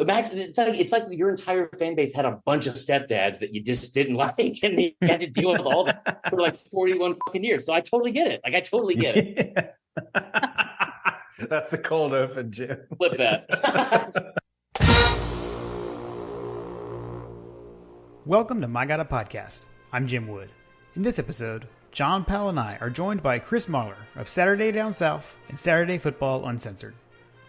Imagine it's like your entire fan base had a bunch of stepdads that you just didn't like, and you had to deal with all that for like 41 fucking years. So I totally get it. Like I totally get it. That's the cold open, Jim. Flip that. Welcome to My Gotta Podcast. I'm Jim Wood. In this episode, John Powell and I are joined by Chris Marler of Saturday Down South and Saturday Football Uncensored.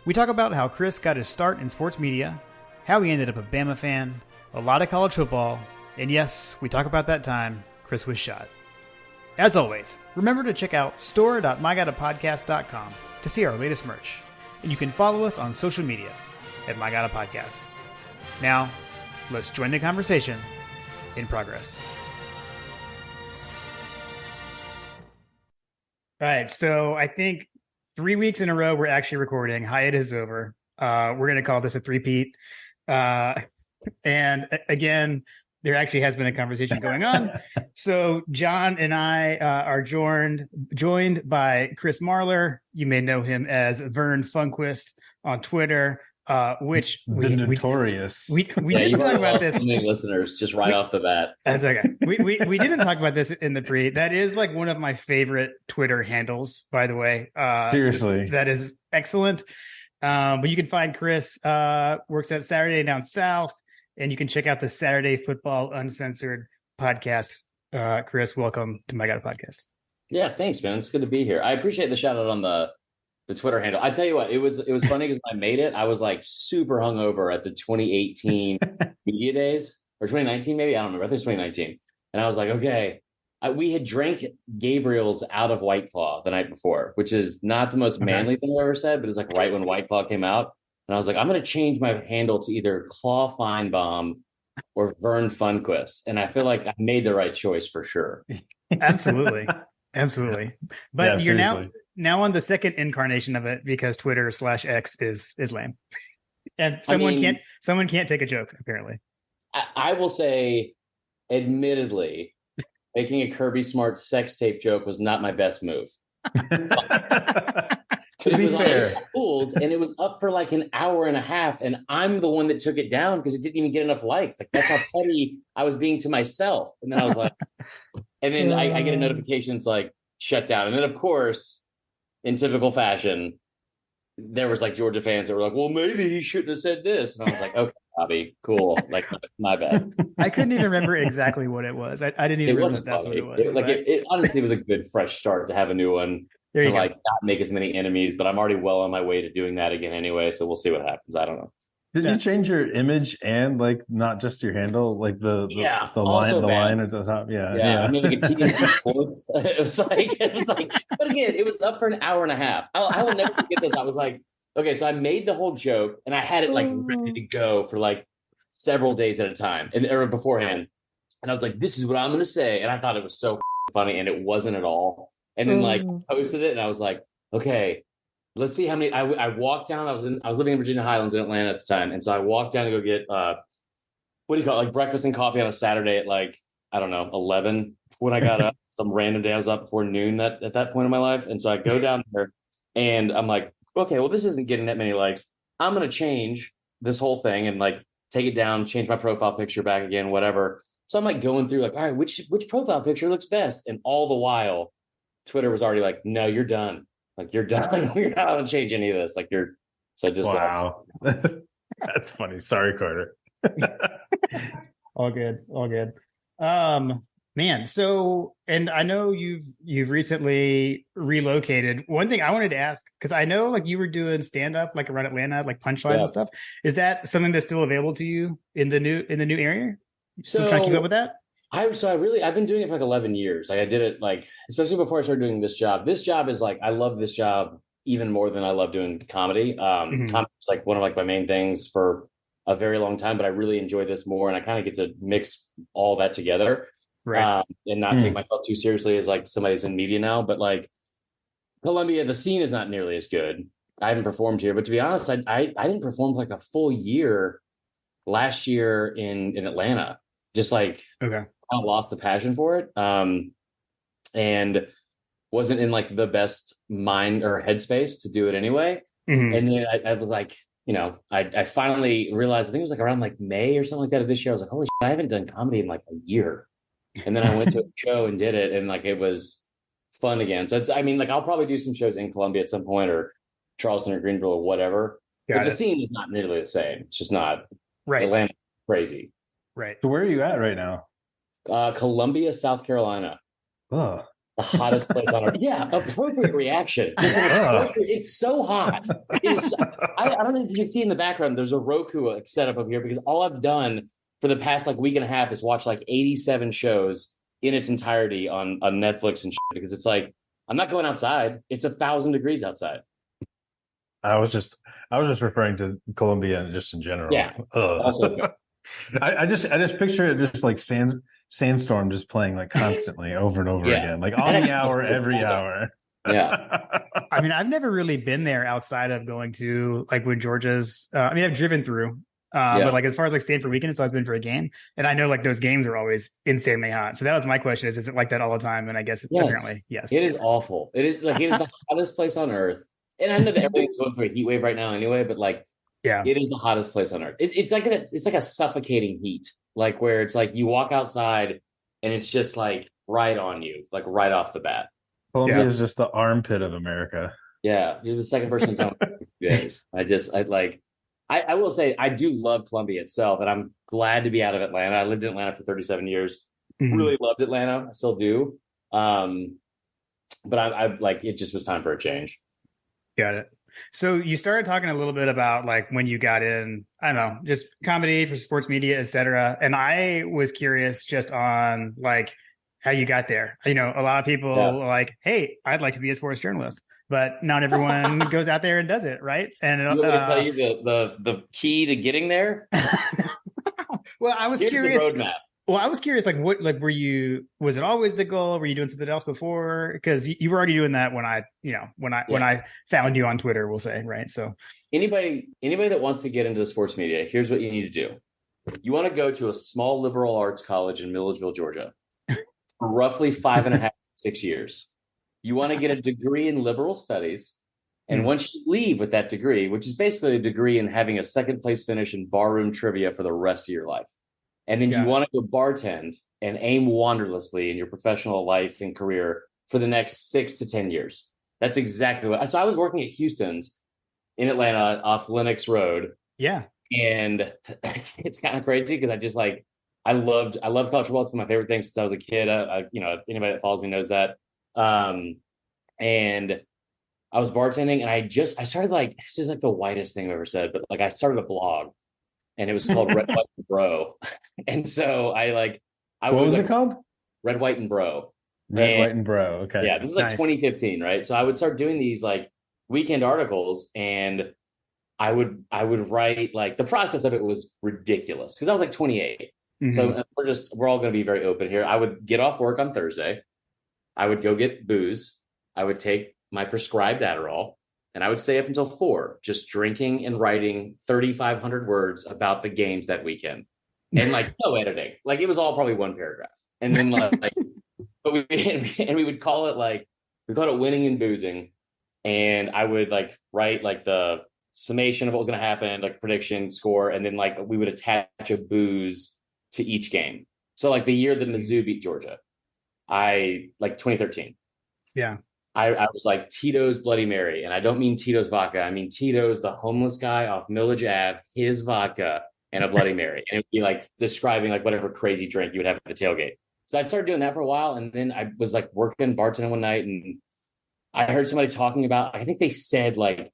We talk about how Chris got his start in sports media, how he ended up a Bama fan, a lot of college football, and yes, we talk about that time Chris was shot. As always, remember to check out store.mygottapodcast.com to see our latest merch, and you can follow us on social media at My Gotta Podcast. Now, let's join the conversation in progress. All right, so I think 3 weeks in a row we're actually recording. Hiatus is over. We're going to call this a three-peat. And again, there actually has been a conversation going on. So John and I are joined by Chris Marler. You may know him as Vern Funquist on Twitter. Which notorious. We didn't talk about this. Listeners, just right off the bat. That's okay. We didn't talk about this in the pre. That is like one of my favorite Twitter handles, by the way. Seriously, that is excellent. But you can find Chris works at Saturday Down South, and you can check out the Saturday Football Uncensored podcast. Chris, welcome to My God Podcast. Yeah, thanks, man. It's good to be here. I appreciate the shout out on the Twitter handle. I tell you what, it was funny because when I made it, I was like super hungover at the 2018 media days or 2019, maybe. I don't remember. I think it's 2019. And I was like, okay, we had drank Gabriel's out of White Claw the night before, which is not the most manly thing I've ever said, but it was like right when White Claw came out. And I was like, I'm going to change my handle to either Claw Feinbaum or Vern Funquist. And I feel like I made the right choice for sure. Absolutely. Absolutely. But yeah, you're seriously. now on the second incarnation of it because Twitter/X is lame. And someone can't take a joke, apparently. I will say, admittedly, making a Kirby Smart sex tape joke was not my best move. To be fair, schools, and it was up for like an hour and a half, and I'm the one that took it down because it didn't even get enough likes. Like that's how petty I was being to myself. And then I was like, and then I get a notification, it's like shut down. And then of course, in typical fashion, there was like Georgia fans that were like, well, maybe he shouldn't have said this. And I was like, okay, Bobby, cool. Like, my bad. I couldn't even remember exactly what it was. I didn't even remember that's what it was. It honestly was a good fresh start to have a new one. To like not make as many enemies, but I'm already well on my way to doing that again anyway. So we'll see what happens. I don't know. Did you change your image and like not just your handle, like the line at the top? Yeah. I mean, like a TNT Sports. It was like, but again, it was up for an hour and a half. I will never forget this. I was like, okay, so I made the whole joke and I had it like ready to go for like several days at a time or beforehand. And I was like, this is what I'm going to say. And I thought it was so funny and it wasn't at all. And then like posted it and I was like, okay, let's see how many. I walked down. I was living in Virginia Highlands in Atlanta at the time, and so I walked down to go get what do you call it, like breakfast and coffee on a Saturday at like I don't know 11 when I got up. Some random day I was up before noon at that point in my life, and so I go down there and I'm like, okay, well this isn't getting that many likes. I'm gonna change this whole thing and like take it down, change my profile picture back again, whatever. So I'm like going through like, all right, which profile picture looks best, and all the while, Twitter was already like, no, you're done. Like you're done. You're not going to change any of this. Like so just wow. That's funny. Sorry, Carter. All good. Man. So, and I know you've recently relocated. One thing I wanted to ask, because I know like you were doing stand up like around Atlanta, like Punchline and stuff. Is that something that's still available to you in the new area? Still trying to keep up with that? I've been doing it for like 11 years. Like I did it like, especially before I started doing this job. This job is like, I love this job even more than I love doing comedy. Comedy is like one of like my main things for a very long time, but I really enjoy this more. And I kind of get to mix all that together and not take myself too seriously as like somebody that's in media now. But like Columbia, the scene is not nearly as good. I haven't performed here, but to be honest, I didn't perform for like a full year last year in Atlanta. Just like, okay. I lost the passion for it and wasn't in like the best mind or headspace to do it anyway. And then I was like, I finally realized, I think it was like around like May or something like that of this year. I was like, holy shit, I haven't done comedy in like a year. And then I went to a show and did it, and like it was fun again. So like I'll probably do some shows in Columbia at some point, or Charleston or Greenville or whatever. But the scene is not nearly the same. It's just not. Right. Atlanta, crazy. Right. So where are you at right now? Columbia, South Carolina. Oh. The hottest place on earth. Yeah, appropriate reaction. It's so hot. I don't know if you can see in the background, there's a Roku setup up here, because all I've done for the past like week and a half is watch like 87 shows in its entirety on Netflix and shit, because it's like, I'm not going outside. It's 1,000 degrees outside. I was just referring to Columbia just in general. Yeah. Also, I just picture it just like sandstorm just playing like constantly over and over again, like on the hour, every hour. Yeah. I mean, I've never really been there outside of going to like when Georgia's. I've driven through, but like as far as like staying for weekends, so I've been for a game, and I know like those games are always insanely hot. So that was my question: is it like that all the time? And I guess apparently yes. It is awful. It is the hottest place on earth. And I know that everything's going through a heat wave right now anyway, but like, it is the hottest place on earth. It's like a suffocating heat, like where it's like you walk outside and it's just like right on you, like right off the bat. Columbia is just the armpit of America. Yeah, you're the second person to tell me days. I will say I do love Columbia itself, and I'm glad to be out of Atlanta. I lived in Atlanta for 37 years. Mm-hmm. Really loved Atlanta. I still do. But I like, it just was time for a change. Got it. So you started talking a little bit about like when you got in, I don't know, just comedy for sports media, et cetera. And I was curious just on like how you got there. A lot of people are like, hey, I'd like to be a sports journalist, but not everyone goes out there and does it. Right. And you want me to tell you the key to getting there? Well, I was Here's curious. The roadmap. Well, I was curious, like, what, like, was it always the goal? Were you doing something else before? Because you were already doing that when I found you on Twitter, we'll say, right? So anybody that wants to get into sports media, here's what you need to do. You want to go to a small liberal arts college in Milledgeville, Georgia, for roughly 5.5 to 6 years. You want to get a degree in liberal studies. And once you leave with that degree, which is basically a degree in having a second place finish in barroom trivia for the rest of your life. And then you want to go bartend and aim wanderlessly in your professional life and career for the next 6 to 10 years. That's exactly what. So I was working at Houston's in Atlanta off Lenox Road. Yeah. And it's kind of crazy because I just like, I loved college football. It's one of my favorite things since I was a kid. Anybody that follows me knows that. And I was bartending, and I started like, this is like the whitest thing I've ever said, but like I started a blog. And it was called Red, White, and Bro. And so what was it called? Red, White, and Bro. White, and Bro. Okay. Yeah, this is like 2015, right? So I would start doing these like weekend articles, and I would write, like, the process of it was ridiculous because I was like 28. Mm-hmm. So we're all going to be very open here. I would get off work on Thursday. I would go get booze. I would take my prescribed Adderall. And I would stay up until 4, just drinking and writing 3,500 words about the games that weekend, and like no editing. Like it was all probably one paragraph. And then but we would call it winning and boozing. And I would like write like the summation of what was going to happen, like prediction, score, and then like we would attach a booze to each game. So like the year that Mizzou beat Georgia, 2013. Yeah. I was like Tito's Bloody Mary, and I don't mean Tito's vodka. I mean Tito's, the homeless guy off Millage Ave, his vodka and a Bloody Mary. And it would be like describing like whatever crazy drink you would have at the tailgate. So I started doing that for a while, and then I was like working bartending one night, and I heard somebody talking about, I think they said like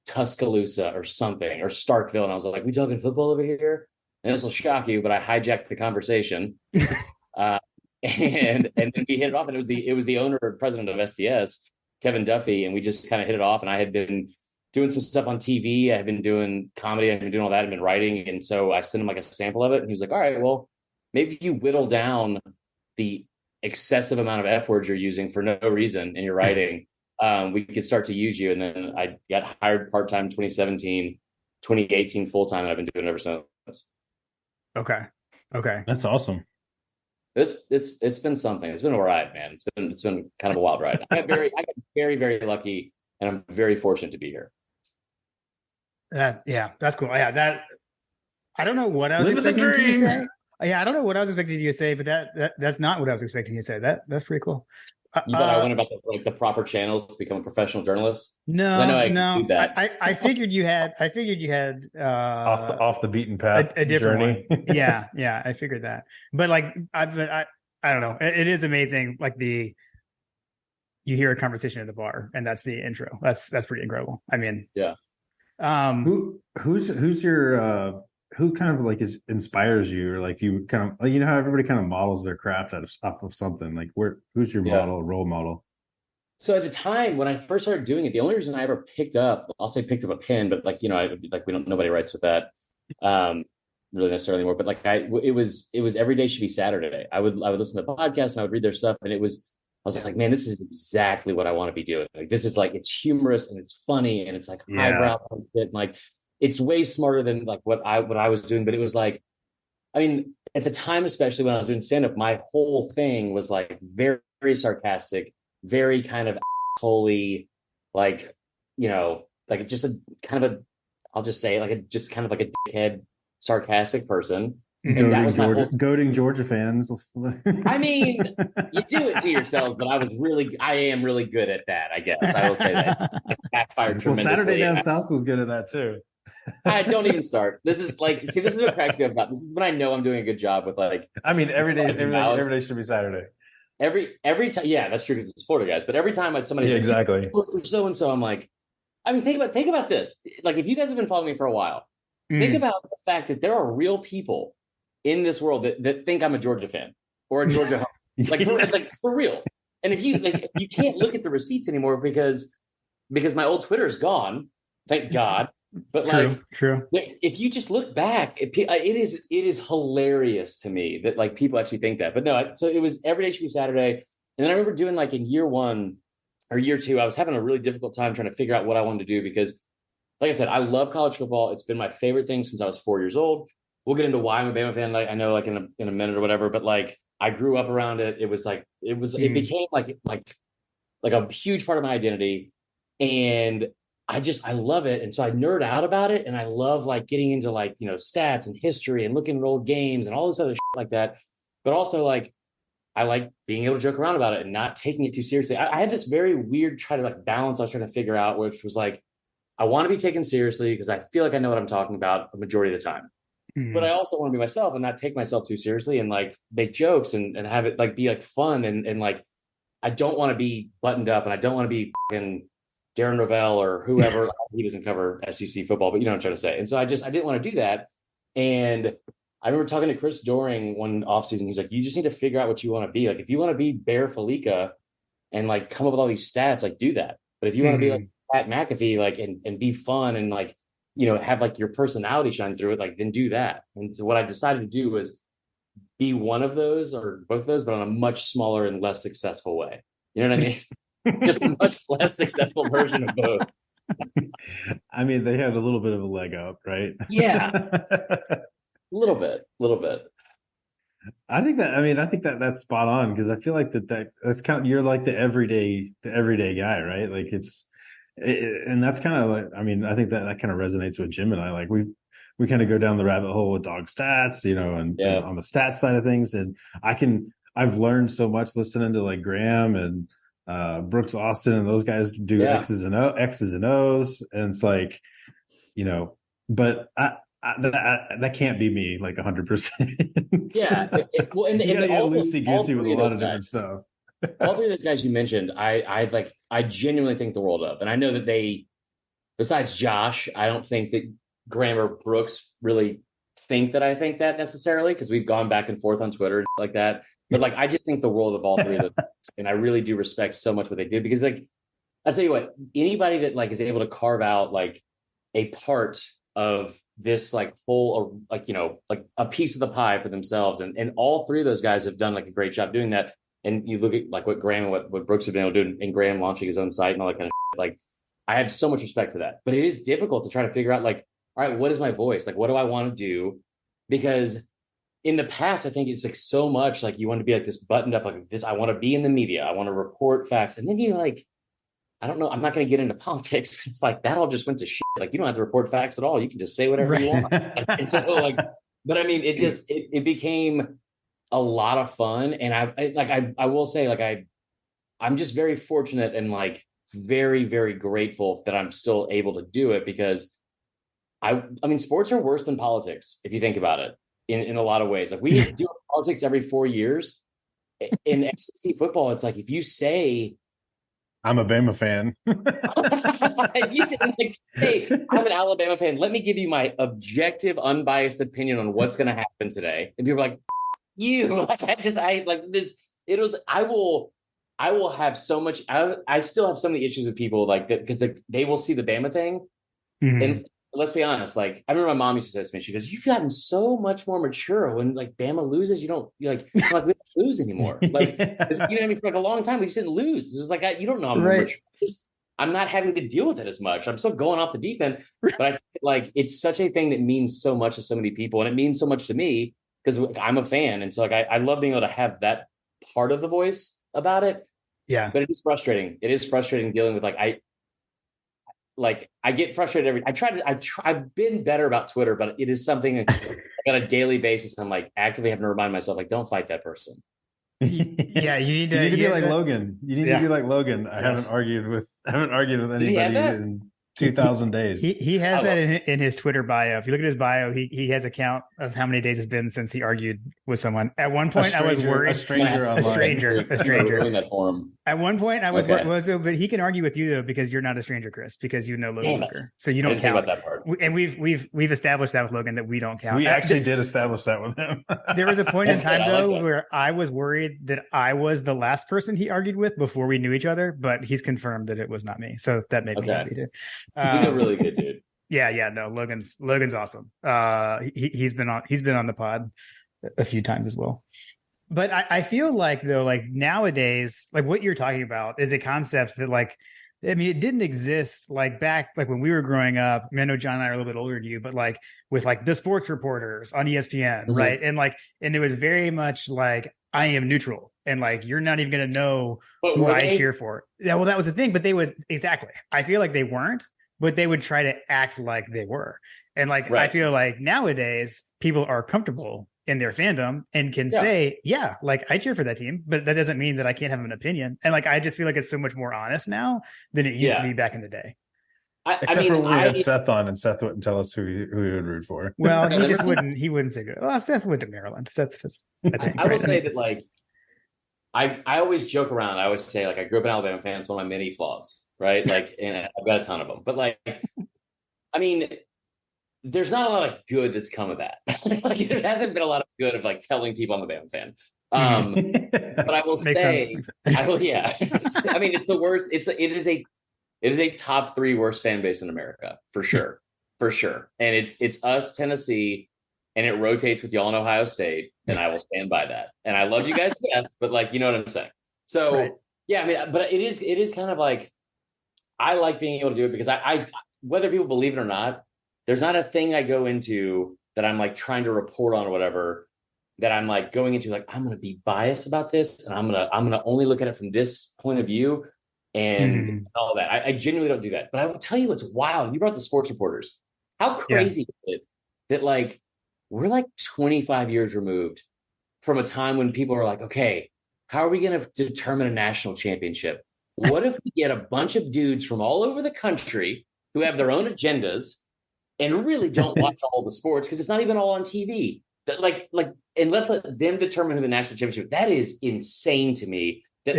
Tuscaloosa or something, or Starkville, and I was like, we talking football over here? And this will shock you, but I hijacked the conversation. And then we hit it off, and it was the owner and president of SDS, Kevin Duffy, and we just kind of hit it off. And I had been doing some stuff on TV. I had been doing comedy. I've been doing all that. I've been writing, and so I sent him like a sample of it, and he was like, "All right, well, maybe if you whittle down the excessive amount of F words you're using for no reason in your writing, we could start to use you." And then I got hired part time 2017, 2018 full time, and I've been doing it ever since. Okay, that's awesome. It's been something. It's been a ride, man. It's been kind of a wild ride. I got very, very lucky, and I'm very fortunate to be here. That's cool. Yeah, I don't know what I was Living the expecting you to dream. say. Yeah, I don't know what I was expecting you to say, but that's not what I was expecting you to say. That's pretty cool. You thought I went about the proper channels to become a professional journalist? 'Cause I know I can do that. I figured you had. Off the beaten path, a different journey. one. Yeah, I figured that. But I don't know. It is amazing. Like you hear a conversation at the bar, and that's the intro. That's pretty incredible. I mean, yeah. Who's your who kind of like inspires you, or like you kind of, like, you know how everybody kind of models their craft off of something, like who's your role model? So at the time when I first started doing it, the only reason I ever picked up a pen, but like, nobody writes with that really necessarily anymore. But like it was every day should be Saturday. I would listen to the podcast and I would read their stuff, and I was like, man, this is exactly what I want to be doing. Like, this is like, it's humorous and it's funny and it's like highbrow and like, it's way smarter than like what I was doing. But it was like, I mean, at the time, especially when I was doing stand-up, my whole thing was like very, very sarcastic, very kind of holy, like, like just a kind of I'll just say like just kind of like a dickhead, sarcastic person. And that was goading Georgia fans. I mean, you do it to yourself, but I am really good at that, I guess. I will say that. It backfired tremendously. Well, Saturday Down South was good at that too. I don't even start. This is like, see, this is what cracks me up about. This is when I know I'm doing a good job with like. I mean, every day should be Saturday. Every time, yeah, that's true because it's Florida guys. But every time somebody says exactly for so and so, I'm like, I mean, think about this. Like, if you guys have been following me for a while, think about the fact that there are real people in this world that think I'm a Georgia fan or a Georgia home, like for real. And if you can't look at the receipts anymore because my old Twitter is gone, thank God. But true. If you just look back, it is hilarious to me that like people actually think that. But no, so it was every day should be Saturday. And then I remember doing like in year 1 or year 2, I was having a really difficult time trying to figure out what I wanted to do because, like I said, I love college football. It's been my favorite thing since I was 4 years old. We'll get into why I'm a Bama fan, like I know, like in a minute or whatever. But like I grew up around it. It was like it became like a huge part of my identity, and I love it. And so I nerd out about it, and I love like getting into like stats and history and looking at old games and all this other shit like that. But also like I like being able to joke around about it and not taking it too seriously. I had this very weird try to like balance I was trying to figure out, which was like I want to be taken seriously because I feel like I know what I'm talking about a majority of the time. But I also want to be myself and not take myself too seriously and like make jokes and have it like be like fun and like I don't want to be buttoned up and I don't want to be fucking Darren Rovell or whoever. He doesn't cover SEC football, but you know what I'm trying to say. And so I didn't want to do that. And I remember talking to Chris Doring one offseason. He's like, you just need to figure out what you want to be. Like if you want to be Bear Felica and like come up with all these stats, like do that. But if you want to be like Pat McAfee, like and be fun and like have like your personality shine through it, like then do that. And so what I decided to do was be one of those or both of those, but on a much smaller and less successful way. You know what I mean? Just a much less successful version of both. I mean, they had a little bit of a leg up, right? Yeah. A little bit. I think that's spot on because I feel like that's kind of, you're like the everyday guy, right? Like and that's kind of like, I mean, I think that kind of resonates with Jim and I. Like we kind of go down the rabbit hole with dog stats, and on the stats side of things. And I've learned so much listening to like Graham and Brooks Austin and those guys do X's and O's. And it's like, but that can't be me like 100%. Yeah. Well, and you gotta get loosey-goosey with a lot of different stuff. All three of those guys you mentioned, I genuinely think the world of. And I know that besides Josh, I don't think that Graham or Brooks really think that I think that necessarily because we've gone back and forth on Twitter and like that. But like, I just think the world of all three of them. And I really do respect so much what they did because like, I'll tell you what, anybody that like is able to carve out like a part of this like whole, like, like a piece of the pie for themselves. And all three of those guys have done like a great job doing that. And you look at like what Graham and what Brooks have been able to do and Graham launching his own site and all that kind of shit. Like, I have so much respect for that. But it is difficult to try to figure out like, all right, what is my voice? Like, what do I want to do? Because in the past, I think it's like so much like you want to be like this buttoned up, like this, I want to be in the media. I want to report facts. And then you're like, I don't know. I'm not going to get into politics. It's like that all just went to shit. Like you don't have to report facts at all. You can just say whatever you want. And so like, but I mean, it became a lot of fun. And I will say like, I'm just very fortunate and like very, very grateful that I'm still able to do it because I mean, sports are worse than politics. If you think about it in a lot of ways, like we do politics every 4 years in SEC football. It's like, if you say, I'm a Bama fan. you say like, hey, I'm an Alabama fan. Let me give you my objective, unbiased opinion on what's going to happen today. And people are like, you like, I like this. It was, I will have so much. I still have so many issues with people like that because they will see the Bama thing. Mm-hmm. And let's be honest, like I remember my mom used to say to me, she goes, "You've gotten so much more mature when like Bama loses. You don't we don't lose anymore. Like you know what I mean? For like a long time, we just didn't lose. It's just like you don't know I'm more mature. I'm not having to deal with it as much. I'm still going off the deep end, but I like it's such a thing that means so much to so many people, and it means so much to me because I'm a fan, and so like I love being able to have that part of the voice about it. Yeah, but it is frustrating. It is frustrating dealing with I get frustrated I've been better about Twitter, but it is something on a daily basis. I'm like actively having to remind myself, like, don't fight that person. Yeah, you need to be like Logan. You need to be like Logan. I haven't argued with anybody in 2,000 days. He has that in his Twitter bio. If you look at his bio, he has a count of how many days it's been since he argued with someone. At one point, I was worried. A stranger. That form. At one point, I was but he can argue with you though because you're not a stranger, Chris, because you know Logan Luker, so you don't count. About that part. And we've established that with Logan that we don't count. We actually did establish that with him. There was a point in time though where I was worried that I was the last person he argued with before we knew each other, but he's confirmed that it was not me, so that made me happy too. He's a really good dude. Yeah, no, Logan's awesome. He's been on the pod a few times as well. But I feel like though, like nowadays, like what you're talking about is a concept that like, I mean, it didn't exist like back, like when we were growing up. I mean, I know John and I are a little bit older than you, but like with like the sports reporters on ESPN, mm-hmm. right? And it was very much like, I am neutral. And like, you're not even going to know who I cheer for. Yeah, well, that was the thing, but they would, exactly. I feel like they weren't, but they would try to act like they were. And like, I feel like nowadays people are comfortable in their fandom and can say, yeah, like I cheer for that team, but that doesn't mean that I can't have an opinion. And like, I just feel like it's so much more honest now than it used to be back in the day. Except for when we had Seth on, and Seth wouldn't tell us who he would root for. Well, he wouldn't say good. Well, Seth went to Maryland. I will say that like, I always joke around. I always say like, I grew up an Alabama fan. It's one of my many flaws, right? Like, and I've got a ton of them, but like, I mean, there's not a lot of good that's come of that. Like, it hasn't been a lot of good of like telling people I'm a Bama fan. But I will say, I mean, it's the worst. It is a top 3 worst fan base in America for sure, And it's us, Tennessee, and it rotates with y'all in Ohio State, and I will stand by that. And I love you guys, but like, you know what I'm saying. So yeah, I mean, but it is kind of like, I like being able to do it because I whether people believe it or not, there's not a thing I go into that I'm like trying to report on or whatever, that I'm like going into like, I'm going to be biased about this. And I'm going to only look at it from this point of view and all that. I genuinely don't do that, but I will tell you, what's wild. You brought the sports reporters. How crazy is it that like, we're like 25 years removed from a time when people are like, okay, how are we going to determine a national championship? What if we get a bunch of dudes from all over the country who have their own agendas and really don't watch all the sports because it's not even all on TV? That like, and let's let them determine who the national championship. That is insane to me. That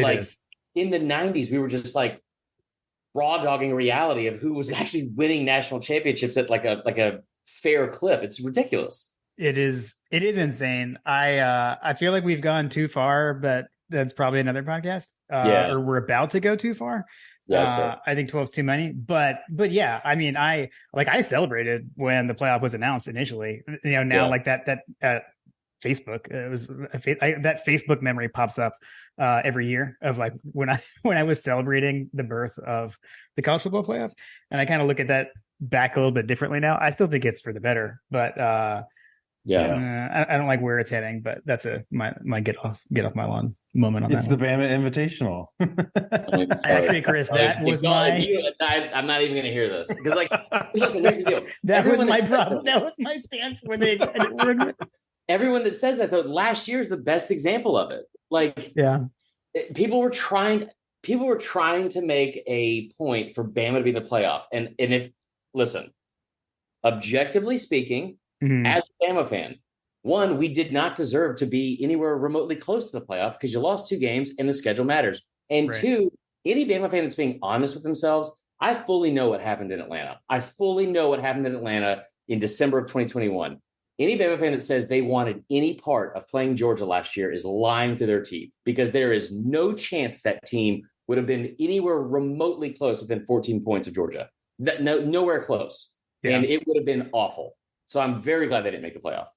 in the 90s we were just like raw dogging reality of who was actually winning national championships at like a fair clip. It's ridiculous. It is insane. I feel like we've gone too far, but that's probably another podcast. Or we're about to go too far. Yeah, I think 12 is too many, but yeah, I mean, I celebrated when the playoff was announced initially, like that Facebook, it was that Facebook memory pops up every year of like when I was celebrating the birth of the college football playoff. And I kind of look at that back a little bit differently now. I still think it's for the better, but I don't like where it's heading, but that's my get off my lawn moment on It's that. the Bama Invitational. Actually, Chris, that was my. I'm not even going to hear this because, like, listen, here's the deal. That was my problem. That was my stance where they. Everyone that says that though, last year is the best example of it. Like, people were trying to make a point for Bama to be in the playoff, and if listen, objectively speaking. As a Bama fan, one, we did not deserve to be anywhere remotely close to the playoff because you lost 2 games and the schedule matters. And two, any Bama fan that's being honest with themselves, I fully know what happened in Atlanta. I fully know what happened in Atlanta in December of 2021. Any Bama fan that says they wanted any part of playing Georgia last year is lying through their teeth because there is no chance that team would have been anywhere remotely close within 14 points of Georgia. Nowhere close. And it would have been awful. So I'm very glad they didn't make the playoff.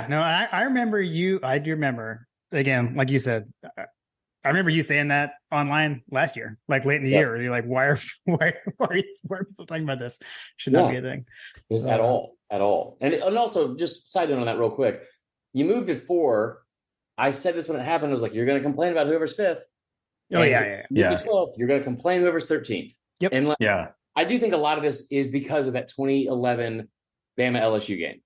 No, I remember you. I do remember, again, like you said, I remember you saying that online last year, like late in the year. You're like, why are people talking about this? Should not be a thing. At all. And also, just side note on that real quick. You moved at 4. I said this when it happened. I was like, you're going to complain about whoever's 5th. Oh, yeah. Moved to 12, you're going to complain whoever's 13th. Yep. And I do think a lot of this is because of that 2011 Bama LSU game.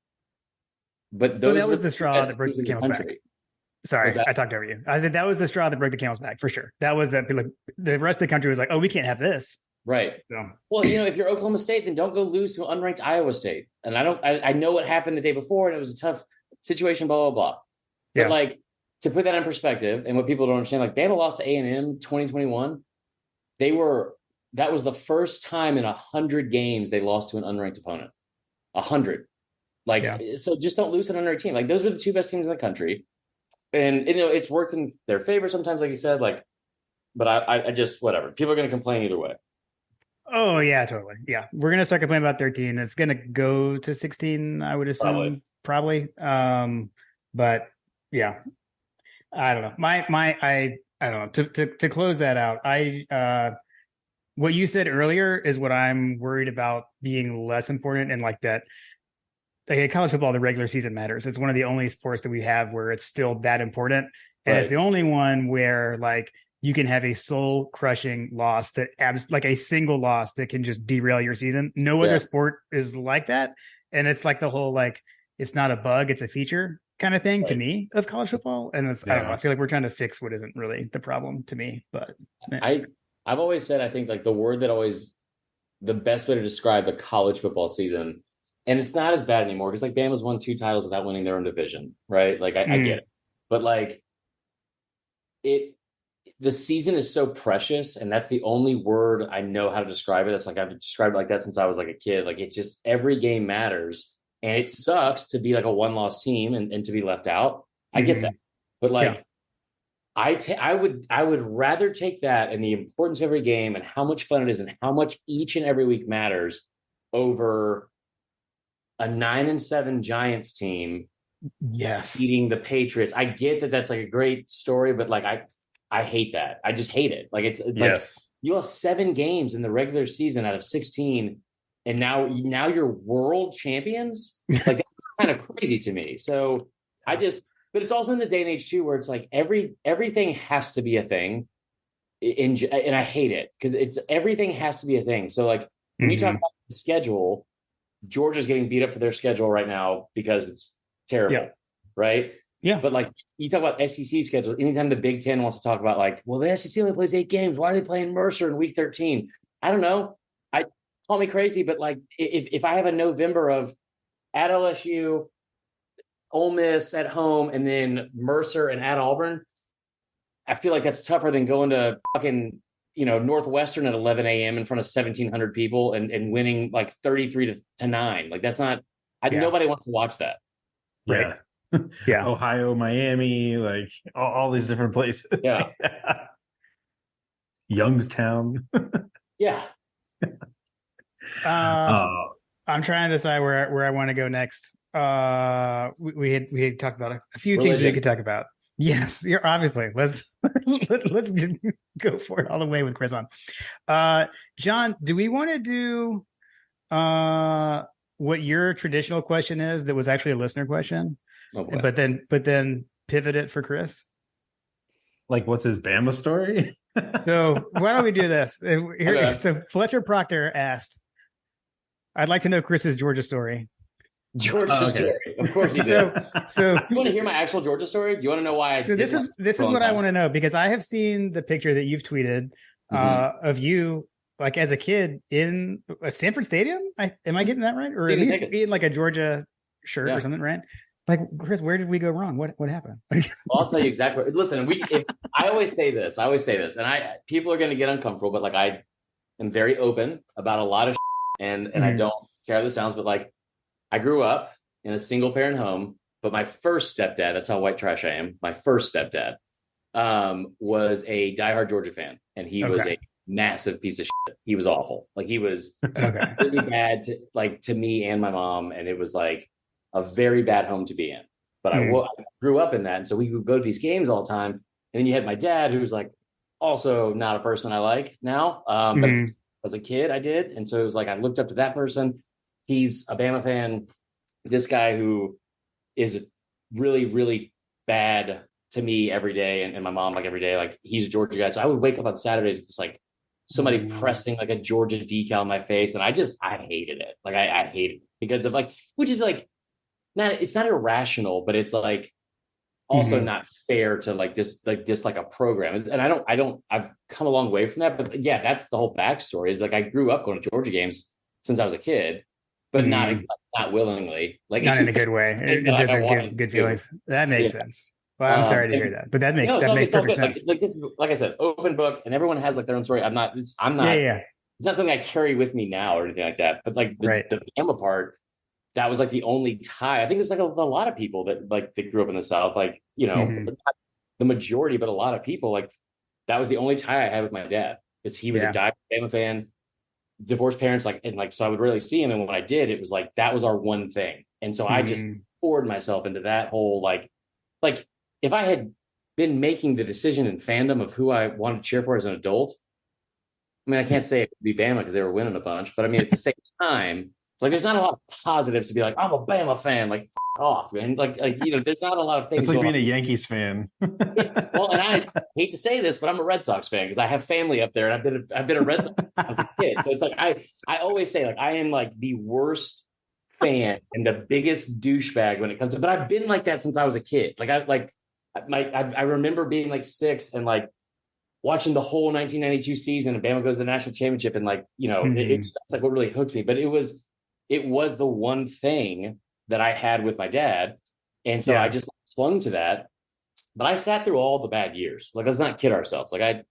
But that was the straw that broke the camel's back. Sorry, I talked over you. I said that was the straw that broke the camel's back for sure. That was that. Like, the rest of the country was like, "Oh, we can't have this." Right. So. Well, if you're Oklahoma State, then don't go lose to unranked Iowa State. And I know what happened the day before, and it was a tough situation. Blah blah blah. But like, to put that in perspective, and what people don't understand, like Bama lost to A&M 2021. That was the first time in 100 games they lost to an unranked opponent. 100. So just don't lose to an unranked team. Like, those are the 2 best teams in the country. And, it's worked in their favor sometimes, like you said, but I just, whatever. People are going to complain either way. Oh, yeah, totally. Yeah. We're going to start complaining about 13. It's going to go to 16, I would assume. Probably. But yeah, I don't know. I don't know. To close that out, what you said earlier is what I'm worried about being less important, and like that. Like, college football, the regular season matters. It's one of the only sports that we have where it's still that important, and it's the only one where like you can have a soul crushing loss like a single loss that can just derail your season. No other sport is like that, and it's like the whole like it's not a bug, it's a feature kind of thing to me of college football. And it's I don't know. I feel like we're trying to fix what isn't really the problem to me, but. I've always said, I think like the best way to describe the college football season, and it's not as bad anymore because like Bama's won 2 titles without winning their own division, right? Like I get it, but like the season is so precious, and that's the only word I know how to describe it. That's like I've described it like that since I was like a kid. Like, it's just every game matters, and it sucks to be like a 1-loss team and to be left out. I get that, but like. I would rather take that and the importance of every game and how much fun it is and how much each and every week matters over a 9-7 Giants team. Beating the Patriots. I get that that's like a great story, but like I hate that. I just hate it. Like it's like you lost 7 games in the regular season out of 16, and now you're world champions. Like, that's kind of crazy to me. So but it's also in the day and age too, where it's like everything has to be a thing, and I hate it because everything has to be a thing. So like when you talk about the schedule, Georgia's getting beat up for their schedule right now because it's terrible, right? Yeah. But like you talk about SEC schedule, anytime the Big Ten wants to talk about like, well, the SEC only plays 8 games. Why are they playing Mercer in week 13? I don't know. Call me crazy, but like if I have a November of at LSU, Ole Miss at home, and then Mercer and at Auburn, I feel like that's tougher than going to fucking, Northwestern at 11 a.m. in front of 1,700 people and winning like 33-9. Like, that's not, nobody wants to watch that. Right. Yeah. Ohio, Miami, like all these different places. Yeah. Youngstown. Yeah. I'm trying to decide where I want to go next. We had talked about a few things we could talk about. Yes, you're obviously. Let's just go for it all the way with Chris on. John, do we want to do what your traditional question is that was actually a listener question, Oh boy. but then pivot it for Chris. Like, what's his Bama story? So why don't we do this? Okay. So Fletcher Proctor asked, I'd like to know Chris's Georgia story. Georgia story. Of course he did. So you want to hear my actual Georgia story? Do you want to know why? This is what I want to know, because I have seen the picture that you've tweeted of you like as a kid in a Sanford Stadium. Am I getting that right? Or at least in like a Georgia shirt or something, right? Like, Chris, where did we go wrong? What happened? Well, I'll tell you exactly. Listen, I always say this, and people are going to get uncomfortable, but like I am very open about a lot of and I don't care how this sounds, but like I grew up in a single parent home, but my first stepdad, that's how white trash I am. My first stepdad was a diehard Georgia fan, and he was a massive piece of shit. He was awful. Like he was really bad to me and my mom, and it was like a very bad home to be in. But I grew up in that, and so we would go to these games all the time. And then you had my dad, who was like also not a person I like now, but as a kid I did, and so it was like I looked up to that person. He's a Bama fan. This guy who is really, really bad to me every day, and my mom like every day. Like he's a Georgia guy, so I would wake up on Saturdays with just like somebody pressing like a Georgia decal on my face, and I hated it. Like I hated it because of like, which is like it's not irrational, but it's like also not fair to dislike a program. And I've come a long way from that. But yeah, that's the whole backstory. Is like I grew up going to Georgia games since I was a kid, but not willingly. Like not in a good way. It doesn't give good feelings. That makes sense. Well, I'm sorry to hear that, but that makes perfect sense. Like this is, like I said, open book, and everyone has like their own story. I'm not. It's not something I carry with me now or anything like that. But like the Bama part, that was like the only tie. I think it was like a lot of people that grew up in the South, like, you know, not the majority, but a lot of people, like that was the only tie I had with my dad, because he was a diehard Bama fan, divorced parents, so I would rarely see him. And when I did, it was like, that was our one thing. And so I just poured myself into that whole, like if I had been making the decision in fandom of who I wanted to cheer for as an adult, I mean, I can't say it would be Bama because they were winning a bunch, but I mean, at the same time, like, there's not a lot of positives to be like, I'm a Bama fan, like, off, man. Like, you know, there's not a lot of things. It's like being a Yankees fan. Well, and I hate to say this, but I'm a Red Sox fan because I have family up there, and I've been a Red Sox fan as a kid. So it's like I always say, like, I am like the worst fan and the biggest douchebag when it comes to, but I've been like that since I was a kid. Like I remember being like 6 and like watching the whole 1992 season, and Bama goes to the national championship, and like, you know, it's like what really hooked me. But it was the one thing that I had with my dad. And so I just clung to that. But I sat through all the bad years. Like, let's not kid ourselves. Like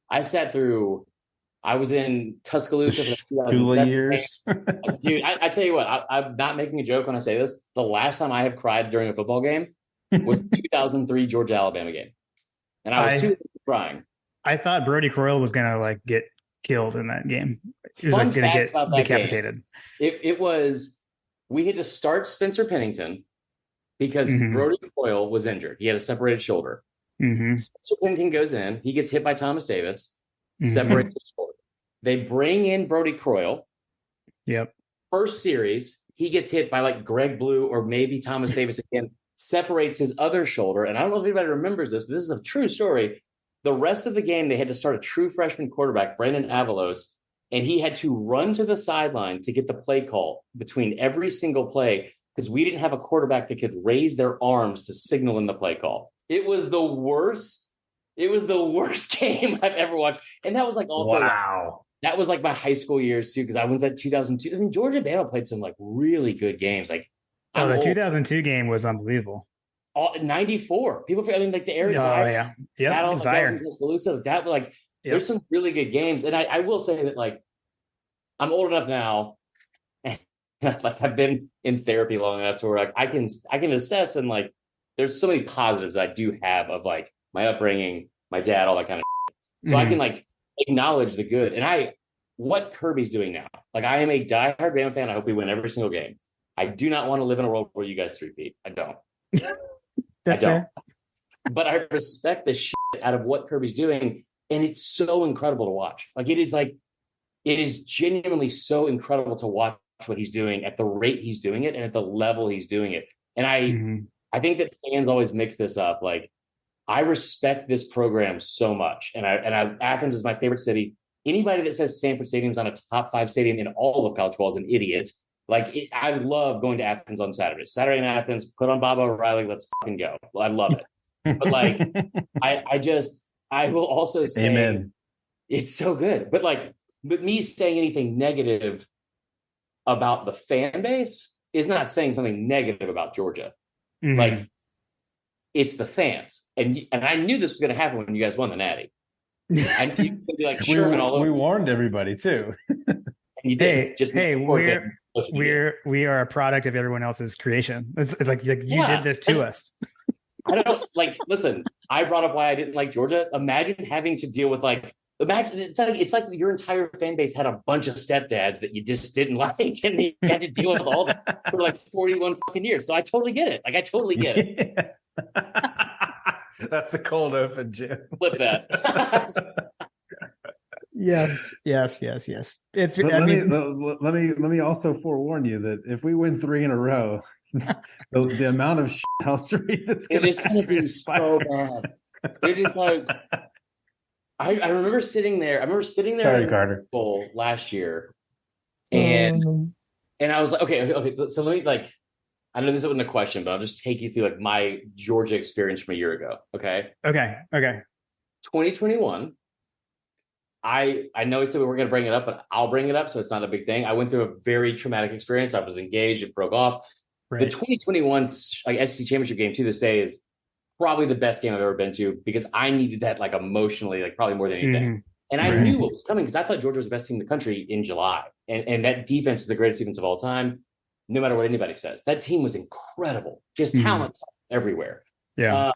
I sat through, I was in Tuscaloosa for 2007 years. Dude, I tell you what, I'm not making a joke when I say this. The last time I have cried during a football game was 2003 Georgia-Alabama game. And I was too crying. I thought Brody Croyle was going to like get killed in that game. He was like going to get decapitated. It was, we had to start Spencer Pennington because Brody Croyle was injured. He had a separated shoulder. Spencer Pennington goes in. He gets hit by Thomas Davis, separates his shoulder. They bring in Brody Croyle. Yep. First series, he gets hit by like Greg Blue or maybe Thomas Davis again, separates his other shoulder. And I don't know if anybody remembers this, but this is a true story. The rest of the game, they had to start a true freshman quarterback, Brandon Avalos, and he had to run to the sideline to get the play call between every single play because we didn't have a quarterback that could raise their arms to signal in the play call. It was the worst. It was the worst game I've ever watched. And that was like also, that was like my high school years too, because I went to 2002. I mean, Georgia Bama played some like really good games. Like, the 2002 game was unbelievable. 94. People, I mean, like the area. Zaire. There's some really good games. And I will say that, like, I'm old enough now, and I've been in therapy long enough to where like I can assess, and like there's so many positives that I do have of like my upbringing, my dad, all that kind of shit. So I can like acknowledge the good. And what Kirby's doing now, like, I am a diehard Bama fan. I hope we win every single game. I do not want to live in a world where you guys three-peat. I don't. That's fair. But I respect the shit out of what Kirby's doing. And it's so incredible to watch. Like, it is genuinely so incredible to watch what he's doing at the rate he's doing it and at the level he's doing it. And I think that fans always mix this up. Like, I respect this program so much. And Athens is my favorite city. Anybody that says Sanford Stadium's on a top 5 stadium in all of college football is an idiot. Like, I love going to Athens on Saturdays. Saturday in Athens, put on Baba O'Reilly, let's fucking go. I love it. But like, I will also say, amen. It's so good. But me saying anything negative about the fan base is not saying something negative about Georgia. Like, it's the fans. And I knew this was going to happen when you guys won the Natty. I knew you could be like Sherman all over. We warned everybody too. And you did. We are a product of everyone else's creation. It's like you did this to us. I don't listen, I brought up why I didn't like Georgia. Imagine having to deal with it's like your entire fan base had a bunch of stepdads that you just didn't like, and you had to deal with all that for like 41 fucking years. So I totally get it. I totally get it. That's the cold open, Jim. Flip that. Yes. It's. Let me also forewarn you that if we win 3 in a row, the amount of housery that's going to be so bad. It is like, I remember sitting there. Sorry, Carter. Bowl last year, and I was like, okay. So let me I know this isn't a question, but I'll just take you through my Georgia experience from a year ago. Okay. 2021. I know we said we weren't going to bring it up, but I'll bring it up so it's not a big thing. I went through a very traumatic experience. I was engaged. It broke off. Right. The 2021 SEC championship game to this day is probably the best game I've ever been to, because I needed that emotionally, probably more than anything. And I knew what was coming because I thought Georgia was the best team in the country in July. And that defense is the greatest defense of all time, no matter what anybody says. That team was incredible, just talent everywhere. Yeah.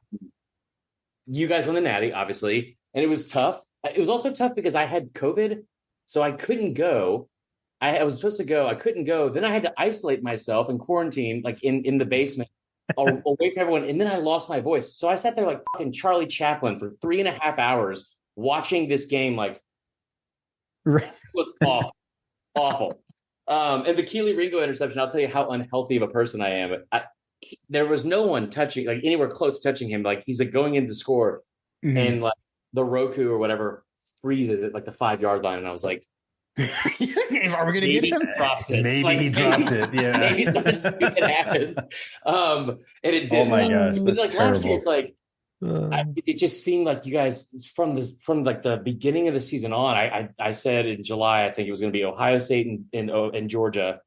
You guys won the Natty, obviously, and it was tough. It was also tough because I had COVID, so I couldn't go. I was supposed to go. I couldn't go. Then I had to isolate myself and quarantine, in the basement, away from everyone. And then I lost my voice. So I sat there like fucking Charlie Chaplin for 3.5 hours watching this game. It was awful. And the Keely Ringo interception, I'll tell you how unhealthy of a person I am. There was no one touching, anywhere close to touching him. He's going in to score, and the Roku or whatever freezes at the 5-yard line. And I was like, are we going to get him? Maybe he dropped it. Yeah. Maybe something stupid happens. And it did. Oh my gosh. But last year, it's it just seemed like you guys from the beginning of the season on, I said in July, I think it was going to be Ohio State and Georgia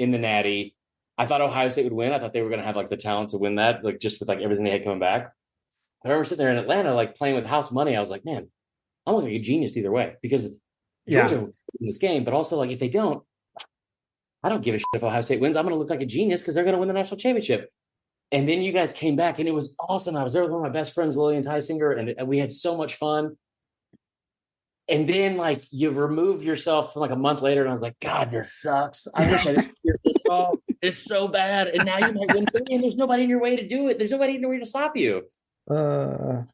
in the Natty. I thought Ohio State would win. I thought they were going to have the talent to win that, just with everything they had coming back. I remember sitting there in Atlanta, playing with house money. I was like, man, I'm looking like a genius either way, because Georgia will win this game, but also if they don't, I don't give a shit if Ohio State wins. I'm going to look like a genius because they're going to win the national championship. And then you guys came back, and it was awesome. I was there with one of my best friends, Lillian Tysinger, and we had so much fun. And then you remove yourself from a month later, and I was like, God, this sucks. I wish I didn't hear this all. It's so bad. And now you might win 3, and there's nobody in your way to do it. There's nobody in your way to stop you. I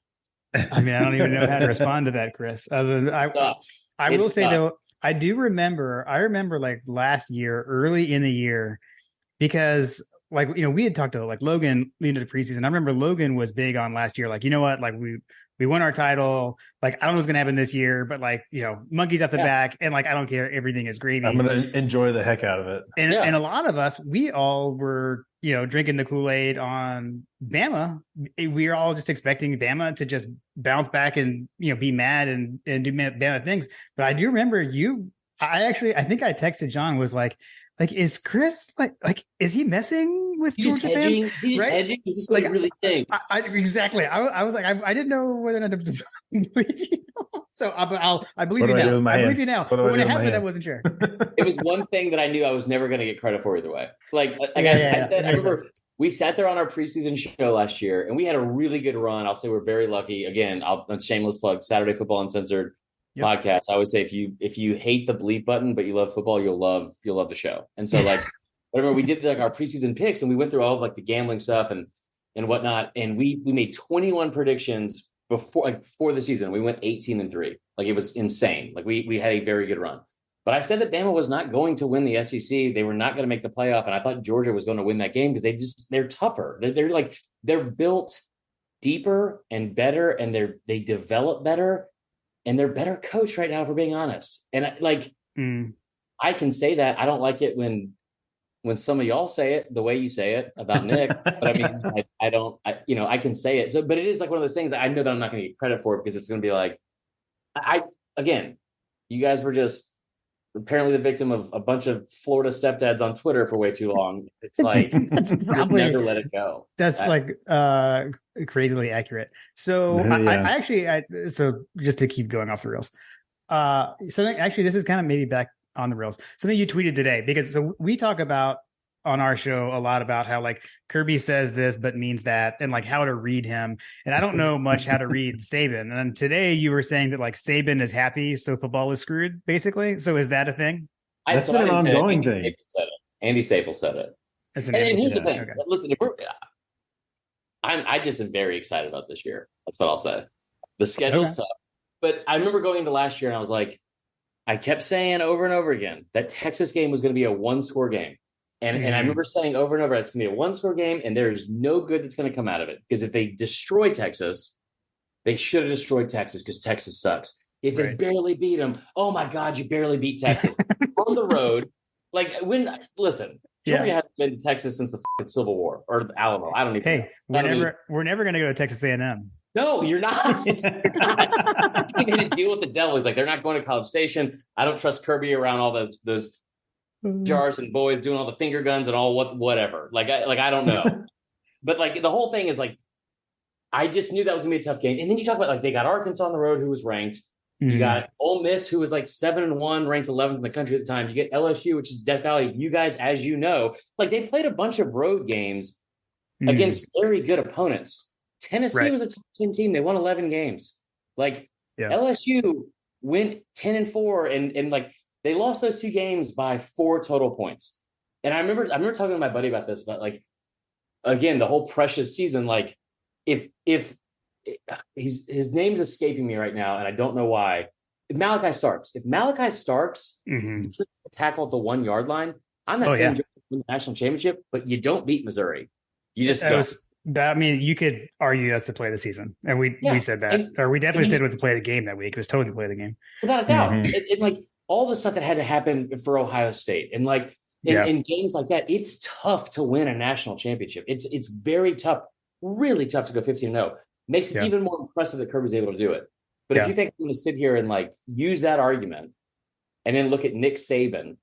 don't even know how to respond to that, Chris. I will say though, I remember last year, early in the year, because we had talked to Logan leading into the preseason. I remember Logan was big on last year. You know what? We won our title. I don't know what's going to happen this year, but monkeys off the back, and I don't care. Everything is gravy. I'm going to enjoy the heck out of it. And a lot of us, we all were, drinking the Kool-Aid on Bama. We were all just expecting Bama to just bounce back and, be mad and do Bama things. But I do remember I think I texted John, was is Chris is he messing with Georgia fans? He's right? hedging. He's just really thinks. Exactly. I was I didn't know whether or not to believe you. So I believe you now. I believe you now. But when it happened, I wasn't sure. It was one thing that I knew I was never going to get credit for either way. I said, I remember we sat there on our preseason show last year, and we had a really good run. I'll say we're very lucky. Again, shameless plug, Saturday Football Uncensored podcast. I always say if you hate the bleep button but you love football, you'll love the show. And so whatever, we did our preseason picks, and we went through all of the gambling stuff and whatnot, and we made 21 predictions before the season. We went 18-3. It was insane. We had a very good run. But I said that Bama was not going to win the SEC. They were not going to make the playoff. And I thought Georgia was going to win that game because they're tougher. They're built deeper and better, and they develop better, and they're better coached right now, if we're being honest. And I can say that. I don't like it when some of y'all say it the way you say it about Nick, but I mean, I can say it. So, but it is like one of those things I know that I'm not going to get credit for, because it's going to be like, again, you guys were just apparently the victim of a bunch of Florida stepdads on Twitter for way too long. It's like, that's probably never let it go. That's crazily accurate. So so just to keep going off the rails, something actually, this is kind of maybe back on the rails. Something you tweeted today, because so we talk about on our show a lot about how like Kirby says this but means that, and like how to read him. And I don't know much how to read Saban. And today you were saying that like Saban is happy, so football is screwed, basically. So is that a thing? That's been an ongoing thing. Andy Staples said it. That's and here's the thing. Okay. Listen, I just am very excited about this year. That's what I'll say. The schedule's tough. But I remember going into last year and I was like, I kept saying over and over again that Texas game was going to be a one-score game. And I remember saying over and over, it's going to be a one-score game, and there's no good that's going to come out of it. Because if they destroy Texas, they should have destroyed Texas, because Texas sucks. If they barely beat them, oh my God, you barely beat Texas. On the road, Georgia hasn't been to Texas since the Civil War or the Alamo. I don't even know. We're never going to go to Texas A&M. No, you're not. They made a deal with the devil. He's like, they're not going to College Station. I don't trust Kirby around all those jars and boys doing all the finger guns and all whatever. I don't know. But like the whole thing is like, I just knew that was gonna be a tough game. And then you talk about like they got Arkansas on the road, who was ranked. You got Ole Miss, who was like 7-1, ranked 11th in the country at the time. You get LSU, which is Death Valley. You guys, as you know, like they played a bunch of road games against very good opponents. Tennessee was a top 10 team. They won 11 games. LSU went 10-4, and like they lost those two games by 4 total points. And I remember talking to my buddy about this, but like, again, the whole precious season, like if his name's escaping me right now, and I don't know why. If Malachi Starks tackle at the 1 yard line, I'm not saying win the national championship, but you don't beat Missouri. You just don't. I mean, you could argue that's the play of the season, and we said that, or we definitely said it was the play of the game that week. It was totally the play of the game, without a doubt. And like all the stuff that had to happen for Ohio State, and like in games like that, it's tough to win a national championship. It's very tough, really tough to go 15-0. Makes it even more impressive that Kirby's able to do it. But if you think I'm going to sit here and like use that argument, and then look at Nick Saban,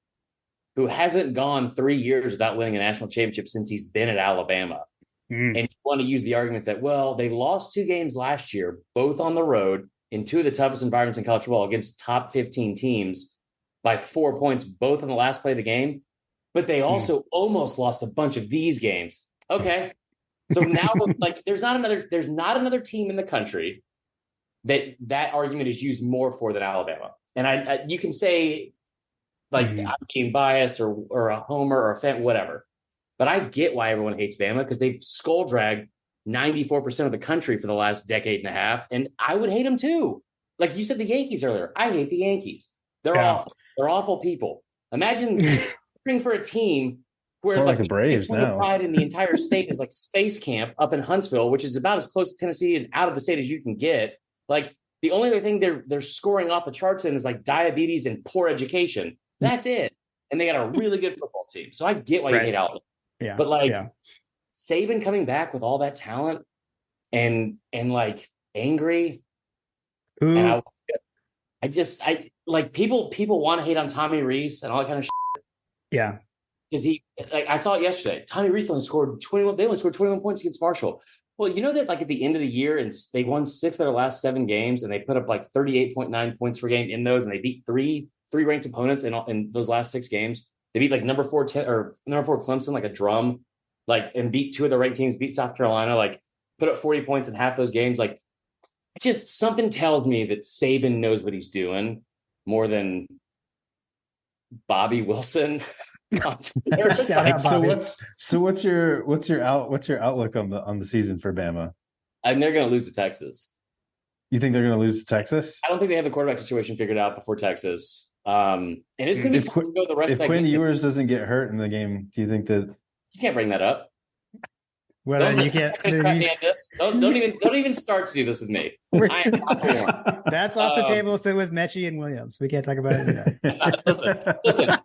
who hasn't gone 3 years without winning a national championship since he's been at Alabama. And you want to use the argument that, well, they lost 2 games last year, both on the road in 2 of the toughest environments in college football against top 15 teams by 4 points, both in the last play of the game. But they also almost lost a bunch of these games. Okay. So now like there's not another team in the country that argument is used more for than Alabama. And I you can say like I'm being biased or a homer or a fan, whatever. But I get why everyone hates Bama, because they've skull dragged 94% of the country for the last decade and a half. And I would hate them too. Like you said, the Yankees earlier. I hate the Yankees. They're awful. They're awful people. Imagine rooting for a team where like the Braves now. Pride in the entire state is like space camp up in Huntsville, which is about as close to Tennessee and out of the state as you can get. Like the only other thing they're scoring off the charts in is like diabetes and poor education. That's it. And they got a really good football team. So I get why you hate Alabama. Yeah. But like Saban coming back with all that talent and like angry. And I like people want to hate on Tommy Rees and all that kind of shit. Yeah. Because I saw it yesterday. Tommy Rees only scored 21. They only scored 21 points against Marshall. Well, you know that like at the end of the year, and they won 6 of their last 7 games, and they put up like 38.9 points per game in those, and they beat three ranked opponents in those last 6 games. They beat like number 4 Clemson like a drum, like, and beat 2 of the ranked teams. Beat South Carolina, like put up 40 points in half those games. Like, just something tells me that Saban knows what he's doing more than Bobby Wilson. So what's your outlook on the season for Bama? And they're going to lose to Texas. You think they're going to lose to Texas? I don't think they have the quarterback situation figured out before Texas. And it's going to be tough to go the rest of that Quinn game. Ewers doesn't get hurt in the game, do you think that You can't bring that up. Well, you can't. Don't even start to do this with me. I am not the one. That's off the table. So was Mechie and Williams. We can't talk about it either. Listen.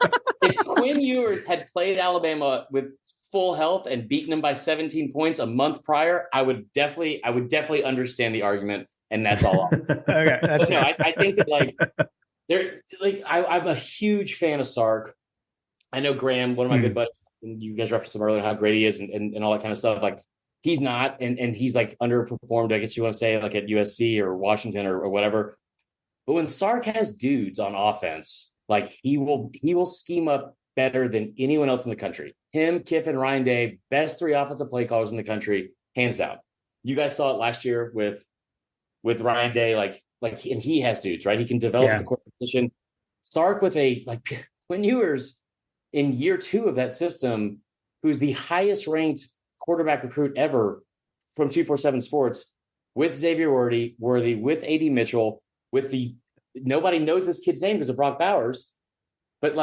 If Quinn Ewers had played Alabama with full health and beaten them by 17 points a month prior, I would definitely understand the argument, and that's all. Okay, that's no. I think that I'm a huge fan of Sark. I know Graham, one of my good buddies, and you guys referenced him earlier, how great he is and all that kind of stuff. Like, he's not, and he's like underperformed, I guess you want to say, like at USC or Washington or whatever. But when Sark has dudes on offense, like he will scheme up better than anyone else in the country. Him, Kiffin, Ryan Day, best 3 offensive play callers in the country, hands down. You guys saw it last year with Ryan Day, and he has dudes, right? He can develop the court position. Sark with Quinn Ewers in year 2 of that system, who's the highest ranked quarterback recruit ever from 247 Sports, with Xavier Worthy, with AD Mitchell, nobody knows this kid's name because of Brock Bowers, but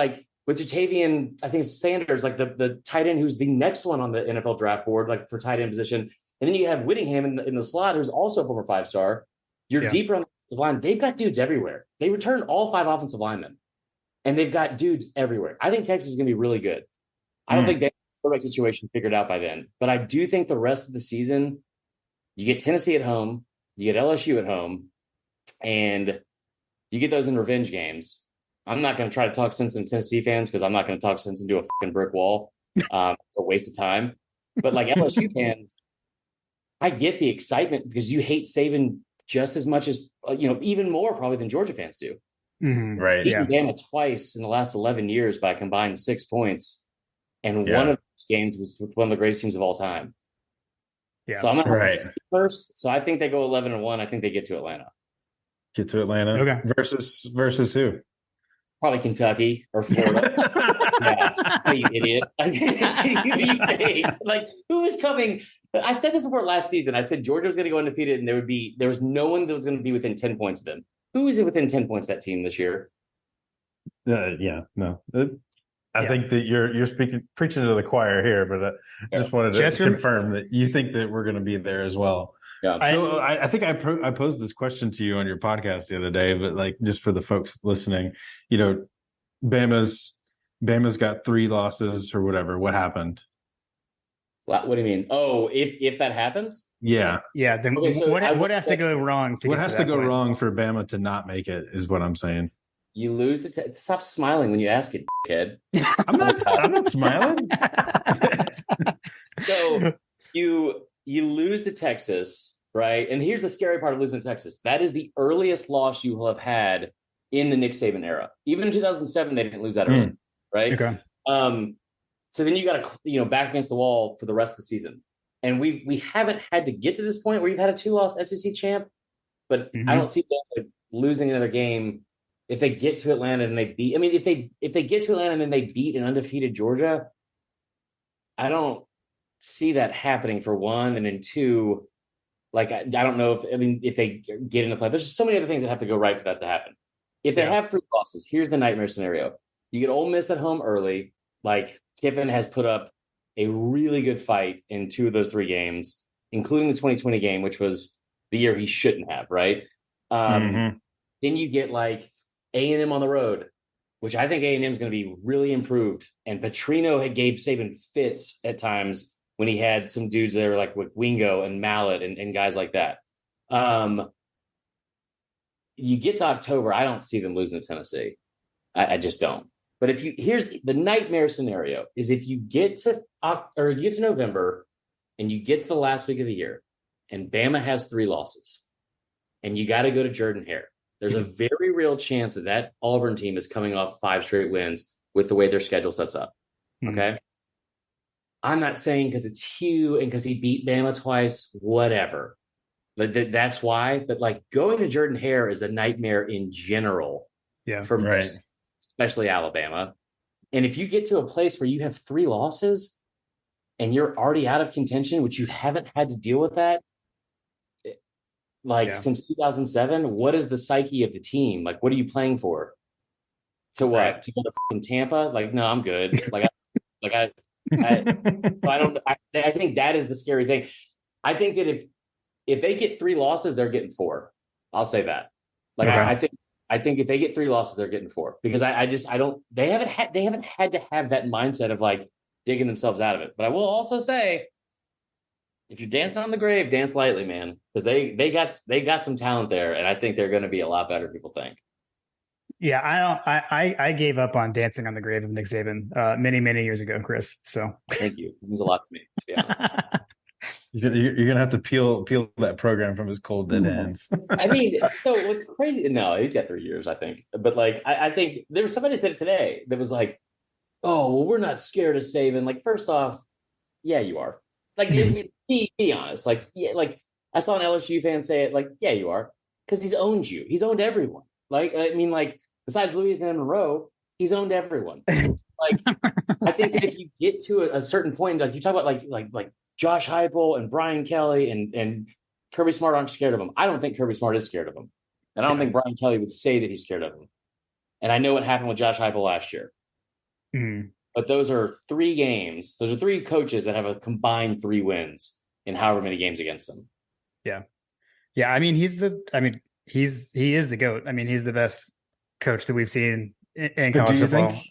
with Jatavian, I think it's Sanders, like the tight end who's the next one on the NFL draft board, like for tight end position. And then you have Whittingham in the slot, who's also a former 5-star. You're deeper on the offensive line. They've got dudes everywhere. They returned all 5 offensive linemen, and they've got dudes everywhere. I think Texas is going to be really good. I don't think they have the quarterback situation figured out by then, but I do think the rest of the season, you get Tennessee at home, you get LSU at home, and you get those in revenge games. I'm not going to try to talk sense into Tennessee fans because I'm not going to talk sense into a fucking brick wall. It's a waste of time. But like LSU fans, I get the excitement because you hate Saban just as much as, even more probably than Georgia fans do. Mm-hmm. right? Beating Bama twice in the last 11 years by a combined 6 points. And one of those games was with one of the greatest teams of all time. Yeah. So I'm not first. So I think they go 11-1. I think they get to Atlanta. Get to Atlanta. Okay. Versus who? Probably Kentucky or Florida. Yeah, you idiot. Like, who is coming? I said this before last season. I said Georgia was going to go undefeated, and there was no one that was going to be within 10 points of them. Who is it within 10 points of that team this year? No. I think that you're preaching to the choir here, but I just wanted to confirm that you think that we're going to be there as well. Yeah. So I think I posed this question to you on your podcast the other day, but like just for the folks listening, Bama's got 3 losses or whatever. What happened? What do you mean? Oh, if that happens? Yeah. Yeah. Then what has to go wrong? What has to go wrong for Bama to not make it is what I'm saying. You lose it. Stop smiling when you ask it, kid. I'm not smiling. So you lose to Texas, right? And here's the scary part of losing to Texas. That is the earliest loss you will have had in the Nick Saban era. Even in 2007, they didn't lose that early, right? Okay. So then you got to, back against the wall for the rest of the season. And we haven't had to get to this point where you've had a 2-loss SEC champ, but I don't see them losing another game. If they get to Atlanta and they beat, if they get to Atlanta and then they beat an undefeated Georgia, I don't see that happening for one. And then 2, I don't know if they get in the play. There's just so many other things that have to go right for that to happen. If they have 3 losses, here's the nightmare scenario. You get Ole Miss at home early. Like, Kiffin has put up a really good fight in 2 of those 3 games, including the 2020 game, which was the year he shouldn't have, right? Then you get A&M on the road, which I think A&M is going to be really improved. And Petrino gave Saban fits at times when he had some dudes there with Wingo and Mallet and guys like that. You get to October, I don't see them losing to Tennessee. I just don't. But here's the nightmare scenario is if you get to November and you get to the last week of the year and Bama has 3 losses and you got to go to Jordan-Hare. There's a very real chance that Auburn team is coming off 5 straight wins with the way their schedule sets up. Okay. I'm not saying because it's Hugh and because he beat Bama twice, whatever. That's why. But going to Jordan-Hare is a nightmare in general. Yeah. Especially Alabama. And if you get to a place where you have 3 losses and you're already out of contention, which you haven't had to deal with that, since 2007, what is the psyche of the team? What are you playing for? To what? Right. To go to fucking Tampa? Like, no, I'm good. I think that is the scary thing. I think that if they get 3 losses, they're getting 4. I'll say that. Like, Okay. I think if they get 3 losses, they're getting 4 because I don't. They haven't had to have that mindset of like digging themselves out of it. But I will also say, if you're dancing on the grave, dance lightly, man, because they got some talent there, and I think they're going to be a lot better than people think. Yeah, I gave up on dancing on the grave of Nick Saban many years ago, Chris. So Thank you. It means a lot to me, to be honest. You're gonna have to peel that program from his cold dead hands. I mean, so what's crazy? No, he's got 3 years, I think. But like, I think there was somebody said it today that was like, "Oh, well, we're not scared of Saban." Like, first off, yeah, you are. Like, be honest. Like, yeah, like I saw an LSU fan say it. Like, yeah, you are, because he's owned you. He's owned everyone. Like, I mean, like besides Louisiana Monroe, he's owned everyone. Like, I think that if you get to a certain point, like you talk about, like Josh Heupel and Brian Kelly and Kirby Smart aren't scared of him. I don't think Kirby Smart is scared of him, and I don't think Brian Kelly would say that he's scared of him. And I know what happened with Josh Heupel last year. Mm. But those are 3 games. Those are 3 coaches that have a combined 3 wins in however many games against them. Yeah. Yeah. I mean, he is the GOAT. I mean, he's the best coach that we've seen in college football.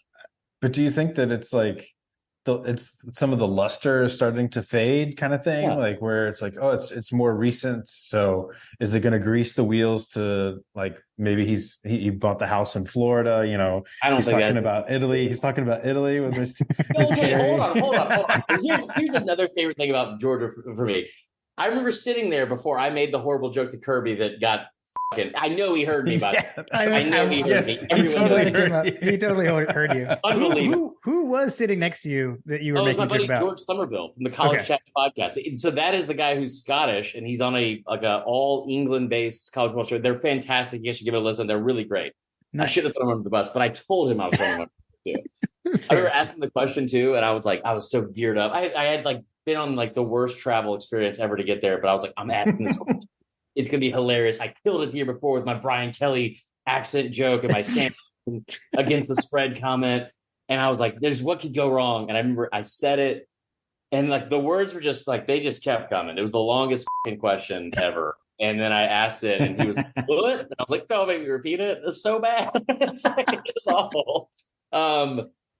Do you think that it's like it's some of the luster is starting to fade kind of thing? Yeah. Like where it's like, oh, it's more recent. So is it going to grease the wheels to like, maybe he bought the house in Florida, you know, I don't he's think talking about Italy. He's talking about Italy with Okay, hold on. Here's another favorite thing about Georgia for me. I remember sitting there before I made the horrible joke to Kirby that got fucking. I know he heard me, but I know he heard me. He totally heard you. Unbelievable. Who was sitting next to you that you were making my a joke buddy about? George Somerville from the College Chat podcast. And so that is the guy who's Scottish, and he's on a all England based college football show. They're fantastic. You should give it a listen. They're really great. Nice. I should have thrown him under the bus, but I told him I was throwing him under the bus too. I remember asking the question too, and I was so geared up. I had like been on like the worst travel experience ever to get there, but I was like, I'm asking this question. It's gonna be hilarious. I killed it the year before with my Brian Kelly accent joke and my Sam against the spread comment. And I was like, there's what could go wrong. And I remember I said it, and like the words were just like they just kept coming. It was the longest question ever. And then I asked it, and he was like, what? And I was like, no, maybe repeat it. It's so bad. It's awful.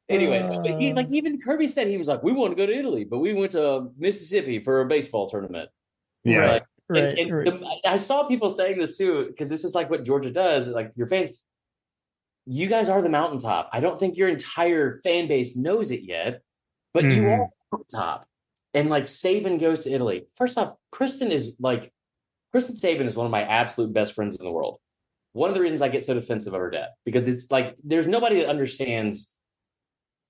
Anyway, like even Kirby said, he was like, we want to go to Italy, but we went to Mississippi for a baseball tournament. Yeah. Like, right. I saw people saying this too, because this is like what Georgia does. Like your fans, you guys are the mountaintop. I don't think your entire fan base knows it yet, but you are the mountaintop. And like Saban goes to Italy. First off, Kristen Saban is one of my absolute best friends in the world. One of the reasons I get so defensive of her dad, because it's like there's nobody that understands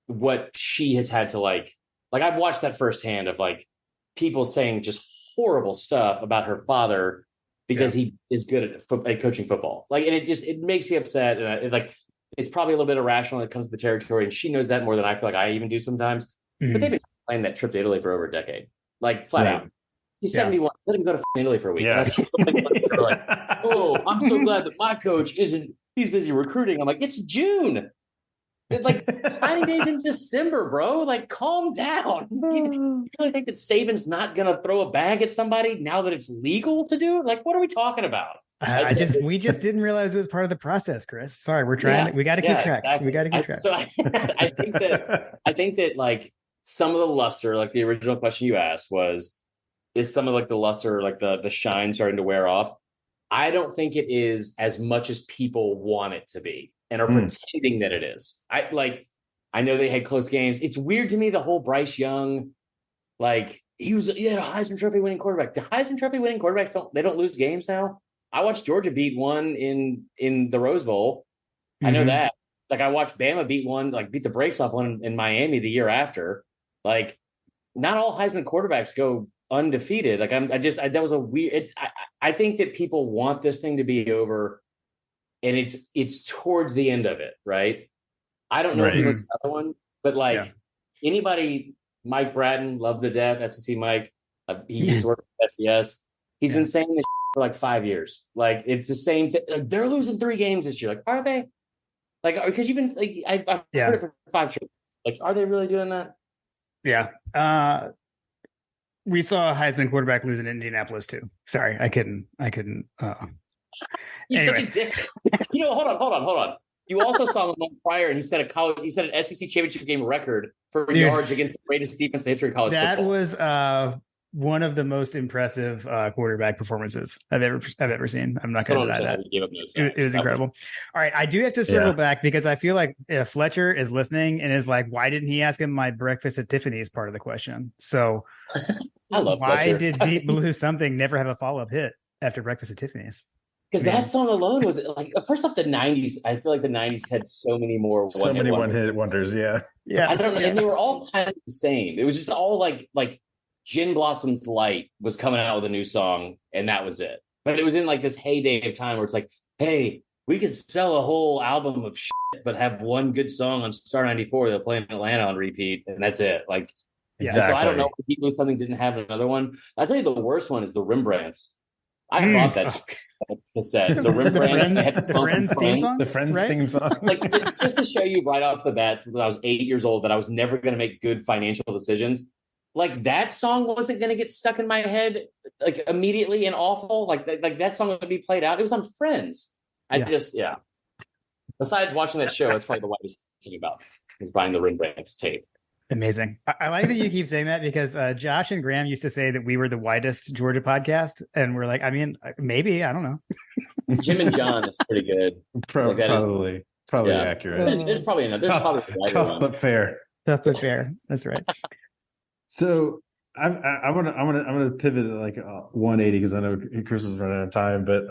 what she has had to like I've watched that firsthand of like people saying just horrible stuff about her father because he is good at coaching football. Like, and it makes me upset. And it's probably a little bit irrational when it comes to the territory. And she knows that more than I feel like I even do sometimes. Mm-hmm. But they've been playing that trip to Italy for over a decade, like flat out. He's 71. Let him go to Italy for a week. Yeah. Like, oh, I'm so glad that my coach he's busy recruiting. I'm like, it's June. Like signing days in December, bro. Like, calm down. You really think that Saban's not gonna throw a bag at somebody now that it's legal to do it? Like, what are we talking about? We just didn't realize it was part of the process, Chris. Sorry, we're trying. We got to keep track. Exactly. We got to keep track. So I think that like some of the luster, like the original question you asked is some of like the luster, like the shine starting to wear off. I don't think it is as much as people want it to be and are pretending that it is. I know they had close games. It's weird to me, the whole Bryce Young, like he had a Heisman Trophy winning quarterback. The Heisman Trophy winning quarterbacks don't lose games now. I watched Georgia beat one in the Rose Bowl. I know that. Like I watched Bama beat the brakes off one in Miami the year after. Like not all Heisman quarterbacks go undefeated. Like that was a weird. I think that people want this thing to be over, and it's towards the end of it, right? I don't know if he wants another one, but anybody, Mike Bratton, love to death, SEC Mike. He used to work at SES. He's been saying this for like 5 years. Like it's the same thing. Like, they're losing 3 games this year. Like, are they? Like, because you've been like, I've heard it for 5 shows. Like, are they really doing that? Yeah. We saw a Heisman quarterback lose in Indianapolis too. Sorry, I couldn't. You Anyways. just did. Hold on. You also saw him a month prior, and he set an SEC championship game record for yards against the greatest defense in the history of college football. That was one of the most impressive quarterback performances I've ever seen. I'm not going to deny that. It was incredible. All right, I do have to circle back because I feel like Fletcher is listening and is like, why didn't he ask him my breakfast at Tiffany's part of the question? So I love why Fletcher. did Deep Blue Something never have a follow-up hit after breakfast at Tiffany's? Because that song alone was like, first off, the 90s. I feel like the 90s had so many more one-hit wonders. Yeah. I don't know. And they were all kind of the same. It was just all like Gin Blossom's Light was coming out with a new song, and that was it. But it was in like this heyday of time where it's like, hey, we could sell a whole album of shit, but have one good song on Star 94 they'll play in Atlanta on repeat, and that's it. Like, exactly. So I don't know if people something didn't have another one. I'll tell you the worst one is the Rembrandts. I bought that cassette. The Rembrandts, the Friends theme song. The Friends theme song. Like, just to show you right off the bat, when I was 8 years old, that I was never going to make good financial decisions. Like, that song wasn't going to get stuck in my head like immediately and awful. Like that song would be played out. It was on Friends. Besides watching that show, it's probably the widest thing about is buying the Rembrandts tape. Amazing. I like that you keep saying that because Josh and Graham used to say that we were the widest Georgia podcast. And we're like, I mean, maybe, I don't know. Jim and John is pretty good. Probably accurate. There's probably another. Tough but fair. Tough but fair. That's right. So I'm gonna pivot at like 180 because I know Chris is running out of time. But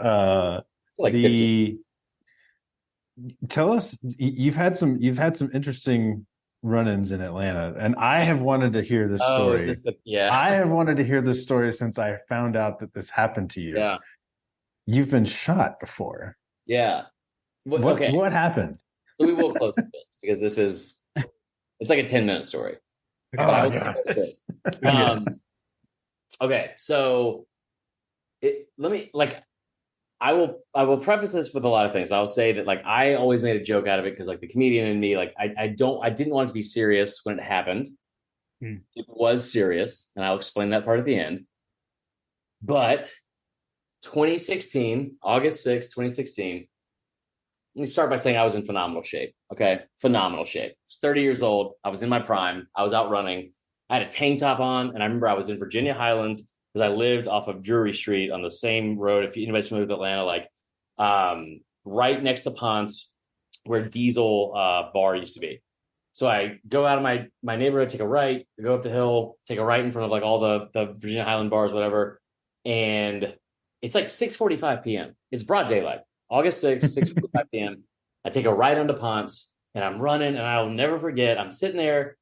tell us, you've had some interesting run-ins in Atlanta, and I have wanted to hear this story. I have wanted to hear this story since I found out that this happened to you. Yeah, you've been shot before. Yeah. What happened? So we will close with this because it's like a 10-minute story. Okay, so I will preface this with a lot of things, but I'll say that like I always made a joke out of it because like the comedian in me, like I didn't want it to be serious when it happened. It was serious, and I'll explain that part at the end. But 2016, August 6th, 2016. Let me start by saying I was in phenomenal shape. Okay. Phenomenal shape. I was 30 years old. I was in my prime. I was out running. I had a tank top on, and I remember I was in Virginia Highlands because I lived off of Drury Street on the same road. If anybody's familiar with Atlanta, like right next to Ponce, where Diesel bar used to be. So I go out of my neighborhood, take a right, go up the hill, take a right in front of like all the Virginia Highland bars, whatever. And it's like 6:45 p.m. It's broad daylight. August 6th, 6:45 p.m. I take a right onto Ponce, and I'm running, and I'll never forget. I'm sitting there,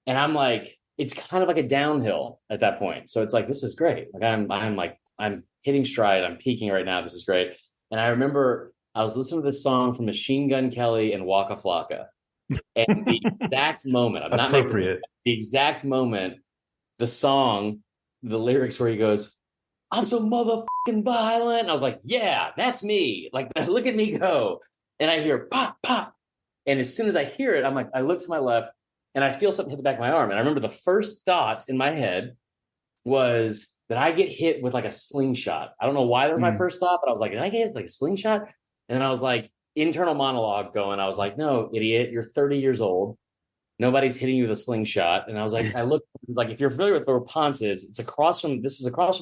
and I'm like, it's kind of like a downhill at that point. So it's like, this is great. Like I'm hitting stride. I'm peaking right now. This is great. And I remember I was listening to this song from Machine Gun Kelly and Waka Flocka, and the exact moment, I'm not making this, the exact moment, the song, the lyrics where he goes, "I'm so motherfucking violent." And I was like, yeah, that's me. Like, look at me go. And I hear pop, pop. And as soon as I hear it, I'm like, I look to my left and I feel something hit the back of my arm. And I remember the first thought in my head was that I get hit with like a slingshot. I don't know why that was my first thought, but I was like, did I get hit with like a slingshot? And then I was like, internal monologue going. I was like, no, idiot, you're 30 years old. Nobody's hitting you with a slingshot. And I was like, I look like, if you're familiar with where Ponce is, this is across from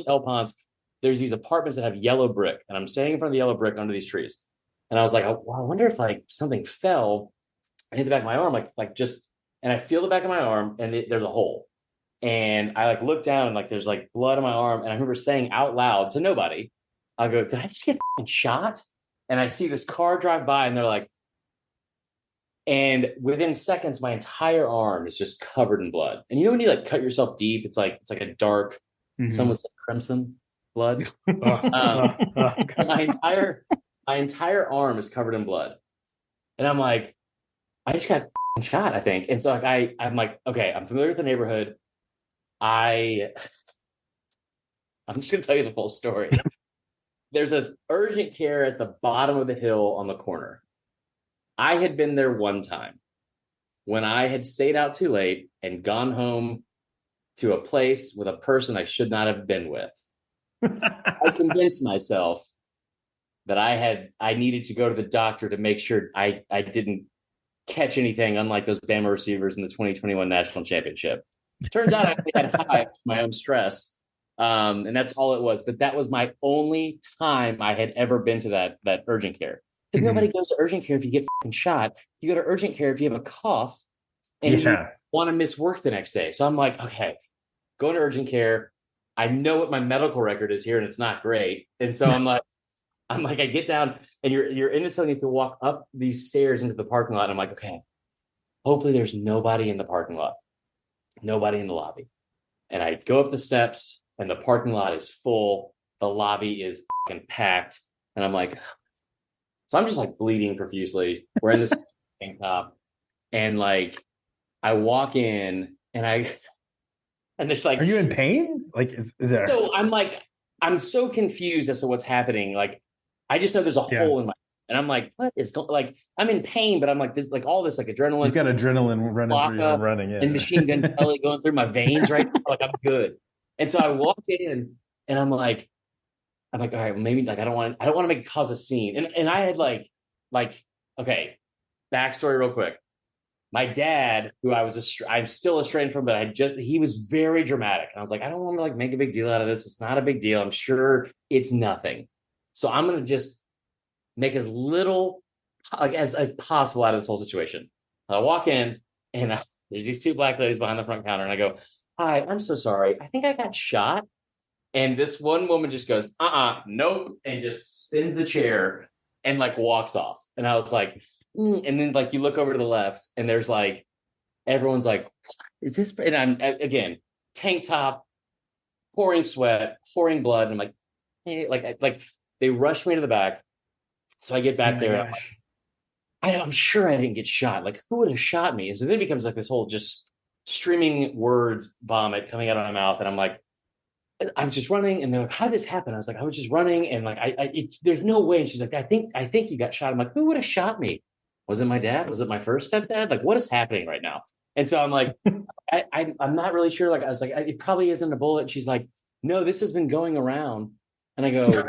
El Ponce. There's these apartments that have yellow brick, and I'm standing in front of the yellow brick under these trees. And I was like, I wonder if like something fell and hit the back of my arm, and I feel the back of my arm, and there's a hole. And I like look down, and like there's like blood on my arm. And I remember saying out loud to nobody, I go, did I just get shot? And I see this car drive by, and they're like, and within seconds, my entire arm is just covered in blood. And you know when you like cut yourself deep, it's like a dark, some would say crimson blood. My entire arm is covered in blood, and I'm like, I just got shot, I think. And so like I'm like, okay, I'm familiar with the neighborhood. I'm just gonna tell you the full story. There's a urgent care at the bottom of the hill on the corner. I had been there one time when I had stayed out too late and gone home to a place with a person I should not have been with. I convinced myself that I needed to go to the doctor to make sure I didn't catch anything, unlike those Bama receivers in the 2021 national championship. Turns out I actually had high my own stress. And that's all it was. But that was my only time I had ever been to that urgent care. Because nobody goes to urgent care if you get fucking shot. You go to urgent care if you have a cough and you want to miss work the next day. So I'm like, okay, going to urgent care. I know what my medical record is here, and it's not great. And so I'm like, I get down, and you're in this cell, and you have to walk up these stairs into the parking lot. And I'm like, okay, hopefully there's nobody in the parking lot, nobody in the lobby. And I go up the steps, and the parking lot is full. The lobby is fucking packed. And I'm like, so I'm just like bleeding profusely. We're in this tank top, and like I walk in, and it's like, are you in pain? Like, is there? So I'm so confused as to what's happening. Like, I just know there's a hole in my, and I'm like, what is going? Like, I'm in pain, but I'm like, this, like all this, like adrenaline. You've got adrenaline running through you from running, and machine gun belly going through my veins right now. Like, I'm good. And so I walk in, and I'm like, all right, well, maybe like I don't want to cause a scene. And I had like, okay, backstory real quick. My dad, who I'm still estranged from, but he was very dramatic. And I was like, I don't want to like make a big deal out of this. It's not a big deal. I'm sure it's nothing. So I'm going to just make as little like as possible out of this whole situation. I walk in, and there's these two black ladies behind the front counter, and I go, hi, I'm so sorry. I think I got shot. And this one woman just goes, nope, and just spins the chair and like walks off. And I was like, and then like you look over to the left, and there's like everyone's like, is this? And I'm again tank top, pouring sweat, pouring blood. And I'm like, hey, like they rushed me to the back. So I get back there. And I'm sure I didn't get shot. Like, who would have shot me? And so then it becomes like this whole just streaming words vomit coming out of my mouth, and I'm like, I'm just running, and they're like, how did this happen? I was like, I was just running, and like, there's no way. And she's like, I think you got shot. I'm like, who would have shot me? Was it my dad? Was it my first stepdad? Like, what is happening right now? And so I'm like, I'm not really sure. Like, I was like, it probably isn't a bullet. And she's like, no, this has been going around. And I go,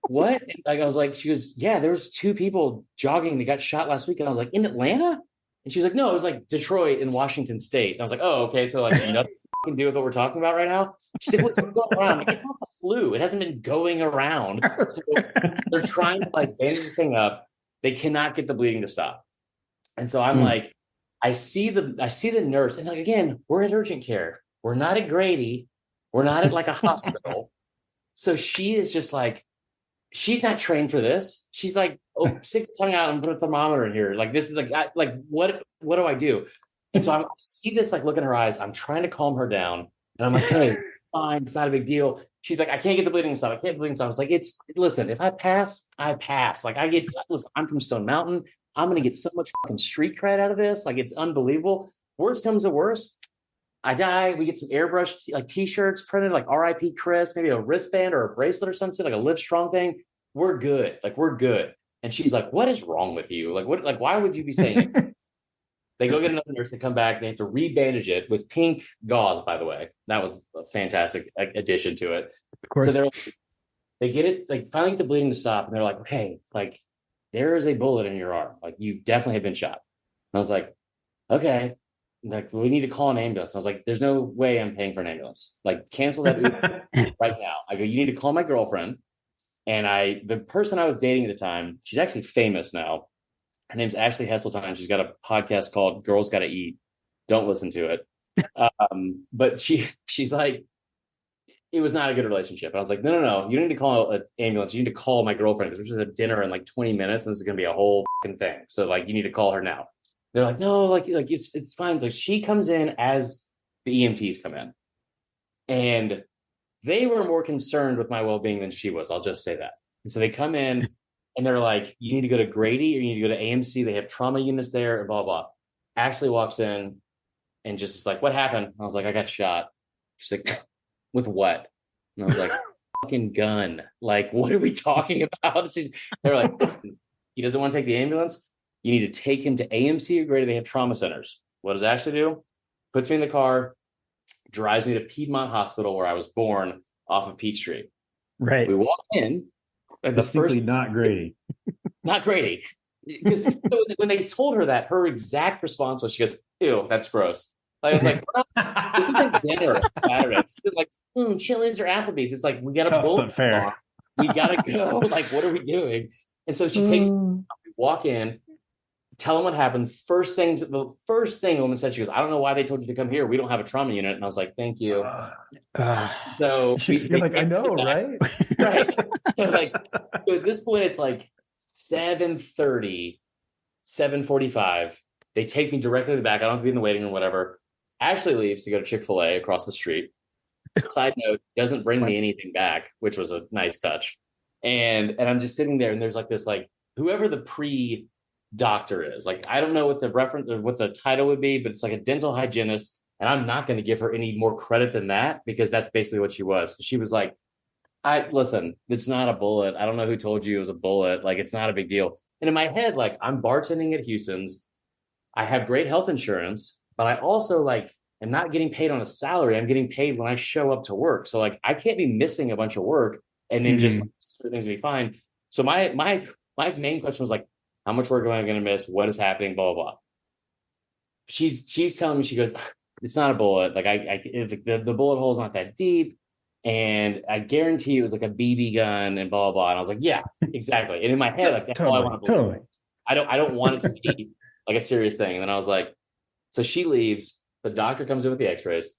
what? And like, I was like, she goes, yeah, there was two people jogging that got shot last week. And I was like, in Atlanta? And she was like, no, it was like Detroit and Washington State. And I was like, oh, okay. So like nothing can do with what we're talking about right now. She said, what's going around? Like, it's not the flu. It hasn't been going around. So they're trying to like bandage this thing up. They cannot get the bleeding to stop. And so I'm like, I see the nurse, and like, again, we're at urgent care. We're not at Grady. We're not at like a hospital. So she is just like, she's not trained for this. She's like, oh, stick the tongue out and put a thermometer in here. Like, this is like, what do I do? And so I see this like look in her eyes. I'm trying to calm her down. And I'm like, hey, it's fine. It's not a big deal. She's like, I can't get the bleeding to stop. I can't bleeding to stop. I was like, listen, if I pass, I pass. Like, listen, I'm from Stone Mountain. I'm going to get so much fucking street cred out of this. Like, it's unbelievable. Worst comes to worst, I die. We get some airbrush like t-shirts printed, like RIP Chris, maybe a wristband or a bracelet or something, like a Live Strong thing. We're good. Like, we're good. And she's like, what is wrong with you? Like, what, like, why would you be saying it? They go get another nurse. They come back. They have to rebandage it with pink gauze, by the way. That was a fantastic addition to it. Of course. So they get it, like, finally get the bleeding to stop. And they're like, okay, like, there is a bullet in your arm. Like, you definitely have been shot. And I was like, okay. Like, we need to call an ambulance. And I was like, there's no way I'm paying for an ambulance. Like, cancel that Uber right now. I go, you need to call my girlfriend. And the person I was dating at the time, she's actually famous now. Her name's Ashley Hesseltine. She's got a podcast called Girls Gotta Eat. Don't listen to it. But she's like, it was not a good relationship. And I was like, no. You don't need to call an ambulance. You need to call my girlfriend, because we're just at dinner in like 20 minutes. And this is going to be a whole fucking thing. So like, you need to call her now. They're like, no, like it's fine. So she comes in as the EMTs come in. And they were more concerned with my well-being than she was. I'll just say that. And so they come in, and they're like, you need to go to Grady, or you need to go to AMC. They have trauma units there, and blah, blah. Ashley walks in and just is like, what happened? I was like, I got shot. She's like, with what? And I was like, fucking gun. Like, what are we talking about? They're like, listen, he doesn't want to take the ambulance. You need to take him to AMC or Grady. They have trauma centers. What does Ashley do? Puts me in the car, drives me to Piedmont Hospital where I was born off of Peachtree. Right. We walk in. And Distinctly not Grady. Not Grady. Because so when they told her that, her exact response was, she goes, ew, that's gross. I was like, well, this isn't dinner on Saturday. It's like, Chili's or Applebee's. It's like, we got to but fair. We got to go. Like, what are we doing? And so she takes, we walk in, tell them what happened. The first thing a woman said, she goes, I don't know why they told you to come here. We don't have a trauma unit. And I was like, thank you. So you're like, I know, right? Right. So at this point, it's like 7:30, 7:45. They take me directly to the back. I don't have to be in the waiting room, whatever. Ashley leaves to go to Chick-fil-A across the street. Side note, doesn't bring me anything back, which was a nice touch. And I'm just sitting there, and there's like this, like, whoever the pre-doctor is, like, I don't know what the reference or what the title would be, but it's like a dental hygienist. And I'm not going to give her any more credit than that, because that's basically what she was. She was like, listen, it's not a bullet. I don't know who told you it was a bullet. Like, it's not a big deal. And in my head, like, I'm bartending at Houston's. I have great health insurance, but I also, like, am not getting paid on a salary. I'm getting paid when I show up to work. So, like, I can't be missing a bunch of work and then just things will be fine. So my main question was like, how much work am I going to miss? What is happening? Blah, blah, blah. She's telling me, she goes, it's not a bullet. Like, the bullet hole is not that deep. And I guarantee it was like a BB gun and blah, blah, blah. And I was like, yeah, exactly. And in my head, like, that's all I want to believe. I don't want it to be like a serious thing. And then I was like, so she leaves, the doctor comes in with the x-rays,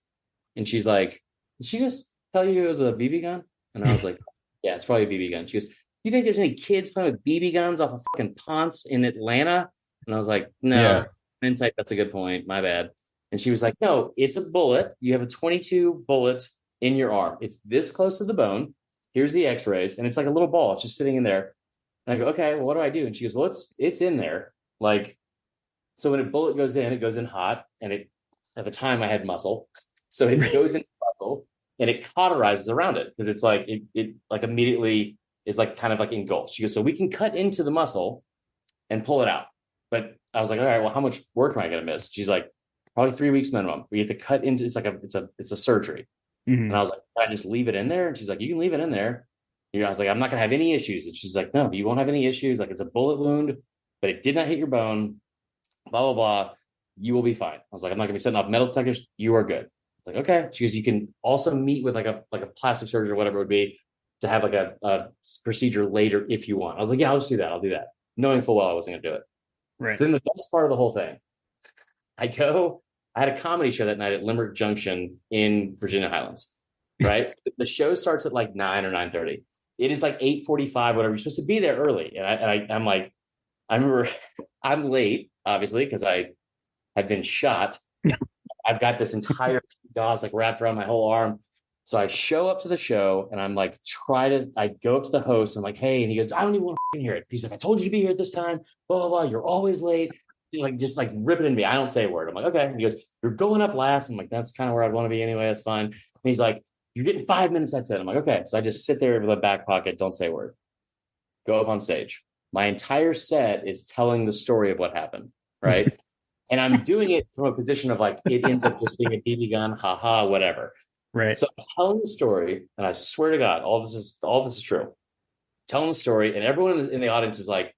and she's like, did she just tell you it was a BB gun? And I was like, yeah, it's probably a BB gun. She goes, you think there's any kids playing with BB guns off of fucking Ponce in Atlanta? And I was like, no, insight, that's a good point. My bad. And she was like, no, it's a bullet. You have a 22 bullet in your arm. It's this close to the bone. Here's the x-rays. And it's like a little ball. It's just sitting in there. And I go, okay, well, what do I do? And she goes, well, it's in there. Like, so when a bullet goes in, it goes in hot. And at the time I had muscle. So it goes into muscle and it cauterizes around it. Because it's like, it like immediately is like kind of like engulfed. She goes, so we can cut into the muscle and pull it out. But I was like, all right, well, how much work am I going to miss? She's like, probably 3 weeks minimum. We have to cut into, it's a surgery. And I was like, can I just leave it in there? And she's like, you can leave it in there. I was like, I'm not going to have any issues. And she's like, no, you won't have any issues. Like, it's a bullet wound, but it did not hit your bone, blah, blah, blah. You will be fine. I was like, I'm not going to be setting off metal detectors. You are good. I was like, okay. She goes, you can also meet with like a plastic surgeon or whatever it would be to have like a procedure later if you want. I was like, yeah, I'll just do that. I'll do that. Knowing full well I wasn't going to do it. Right. So then the best part of the whole thing, I had a comedy show that night at Limerick Junction in Virginia Highlands, right? So the show starts at like 9 or 9:30. It is like 8:45, whatever. You're supposed to be there early. And I'm like, I remember I'm late, obviously, because I had been shot. I've got this entire gauze like wrapped around my whole arm. So I show up to the show and I'm like, I go up to the host. I'm like, hey, and he goes, I don't even want to hear it. He's like, I told you to be here at this time, blah, blah, blah. You're always late. Like, just like ripping in me. I don't say a word. I'm like, okay. And he goes, you're going up last. I'm like, that's kind of where I'd want to be anyway. That's fine. And he's like, you're getting 5 minutes. That's it. I'm like, okay. So I just sit there with a back pocket. Don't say a word. Go up on stage. My entire set is telling the story of what happened. Right. And I'm doing it from a position of like, it ends up just being a BB gun, haha, whatever. Right. So I'm telling the story, and I swear to God, all this is true. Telling the story, and everyone in the audience is like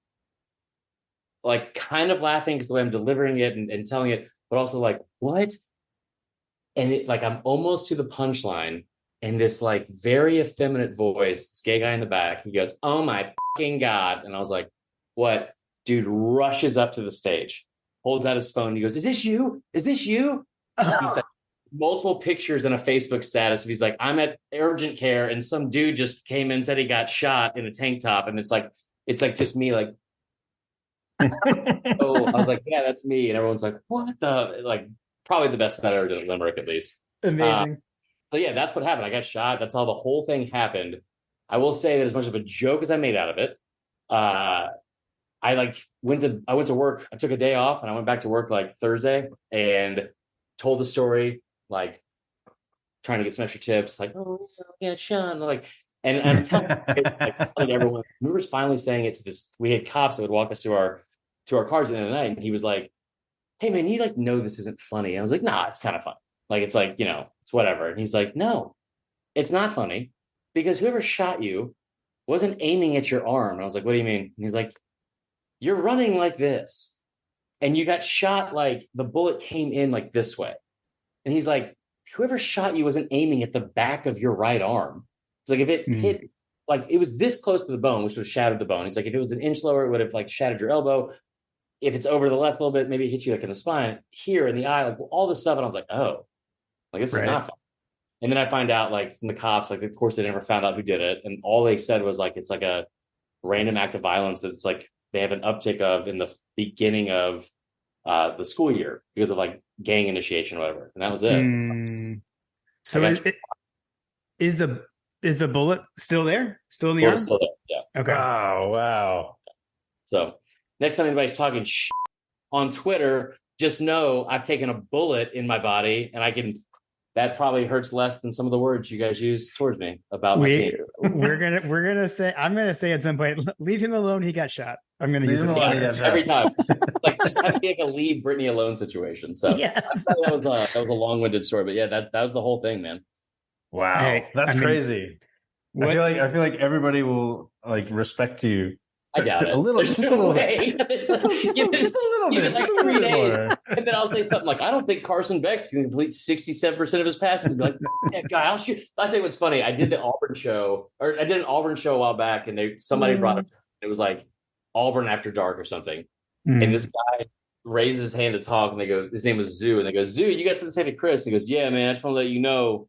kind of laughing because the way I'm delivering it and telling it, but also like, what? And it, like, I'm almost to the punchline, and this like very effeminate voice, this gay guy in the back, he goes, "Oh my fucking God!" And I was like, "What?" Dude rushes up to the stage, holds out his phone. He goes, "Is this you? Is this you?" He said multiple pictures in a Facebook status. He's like, "I'm at urgent care, and some dude just came in and said he got shot in a tank top," and it's like just me, like. Oh, I was like, "Yeah, that's me," and everyone's like, "What the?" Like, probably the best that I ever did in Limerick, at least. Amazing. So yeah, that's what happened. I got shot. That's how the whole thing happened. I will say that as much of a joke as I made out of it, I went to work. I took a day off and I went back to work like Thursday and told the story, like trying to get some extra tips, like, "Oh yeah, Sean," and I'm telling it's like telling everyone. I remember finally saying it to this. We had cops that would walk us to our to our cars at the end of the night, and he was like, "Hey man, you like know this isn't funny." And I was like, "Nah, it's kind of fun. Like it's like, it's whatever." And he's like, "No, it's not funny because whoever shot you wasn't aiming at your arm." And I was like, "What do you mean?" And he's like, "You're running like this, and you got shot like the bullet came in like this way." And he's like, "Whoever shot you wasn't aiming at the back of your right arm. It's like if it hit, like it was this close to the bone, which would have shattered the bone. He's like, if it was an inch lower, it would have like shattered your elbow. If it's over to the left a little bit, maybe it hit you like in the spine, here in the eye, like all this stuff." And I was like, "Oh, like this is not fun." And then I find out like from the cops, like of course they never found out who did it, and all they said was like it's like a random act of violence that it's like they have an uptick of in the beginning of the school year because of like gang initiation or whatever, and that was it. So is the bullet still there? Still in the arm? Still there, yeah. Okay. Oh, wow. So next time anybody's talking shit on Twitter, just know I've taken a bullet in my body, and that probably hurts less than some of the words you guys use towards me about my team. I'm gonna say at some point, leave him alone. He got shot. I'm gonna use it every time. Like just have to be like a leave Brittany alone situation. So yes. that was a long-winded story, but yeah, that was the whole thing, man. Wow, hey, that's crazy. I feel like everybody will like respect you. I doubt it. Just a little bit. Just a little bit more. And then I'll say something like, "I don't think Carson Beck's going to complete 67% of his passes." And be like, "That guy, I'll shoot." I'll tell you what's funny. I did an Auburn show a while back, and somebody brought up, it was like Auburn After Dark or something. And this guy raised his hand to talk, and they go, his name was Zoo, and they go, "Zoo, you got something to say to Chris?" And he goes, "Yeah, man, I just want to let you know,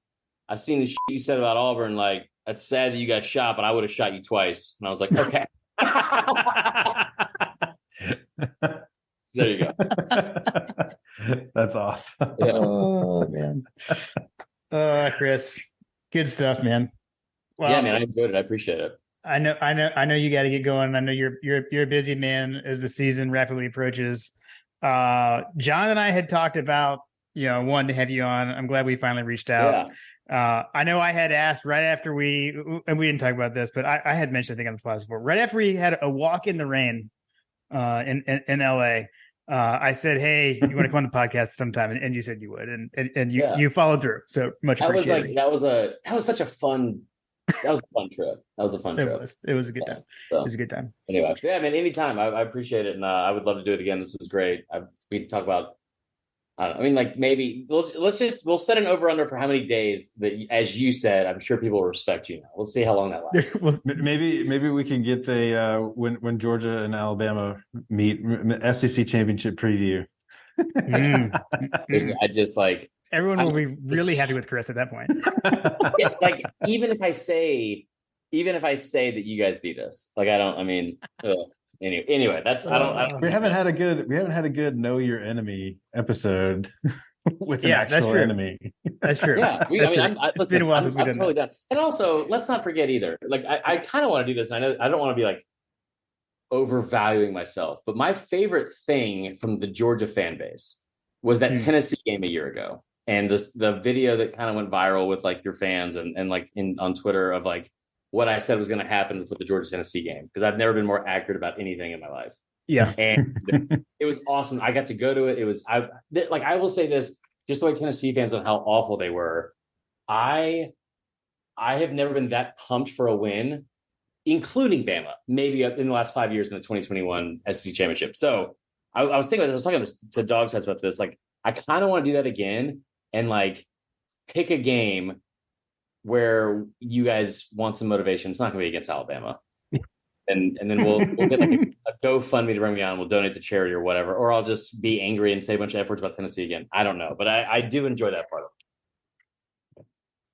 I've seen the shit you said about Auburn. Like, that's sad that you got shot, but I would have shot you twice." And I was like, "Okay." So there you go. That's awesome. Yeah. Oh man. Chris, good stuff, man. Well, yeah, man, I enjoyed it. I appreciate it. I know you got to get going. I know you're a busy man as the season rapidly approaches. John and I had talked about, wanting to have you on. I'm glad we finally reached out. Yeah. I know I had asked right after we didn't talk about this, but I had mentioned, I think on the podcast before, right after we had a walk in the rain in LA, I said, "Hey, you want to come on the podcast sometime?" And you said you would, and you followed through. So much appreciated. That was such a fun. That was a fun trip. It was a good time. So, it was a good time. Anyway, yeah, man, anytime. I appreciate it, and I would love to do it again. This was great. We can talk about. I don't know. I mean, like maybe we'll set an over under for how many days that, as you said, I'm sure people will respect you now. We'll see how long that lasts. Maybe we can get when Georgia and Alabama meet, SEC championship preview. I just like everyone will be really happy with Chris at that point. Yeah, like even if I say that you guys beat us, like I don't. I mean. Anyway, that's I don't. We haven't had a good know your enemy episode with an actual enemy. That's true. Yeah, it's been a while since we've done that. And also, let's not forget either. Like I kind of want to do this. And I know I don't want to be like overvaluing myself, but my favorite thing from the Georgia fan base was that Tennessee game a year ago, and the video that kind of went viral with like your fans and like on Twitter of like what I said was going to happen with the Georgia Tennessee game, because I've never been more accurate about anything in my life. Yeah. And it was awesome. I got to go to it. I will say this, just the way Tennessee fans on how awful they were. I have never been that pumped for a win, including Bama, maybe in the last 5 years in the 2021 SEC championship. So I was thinking about this. I was talking to Dog Sides about this. Like, I kind of want to do that again and like pick a game where you guys want some motivation. It's not going to be against Alabama. And then we'll get like a GoFundMe to bring me on. We'll donate to charity or whatever. Or I'll just be angry and say a bunch of F words about Tennessee again. I don't know. But I do enjoy that part of it.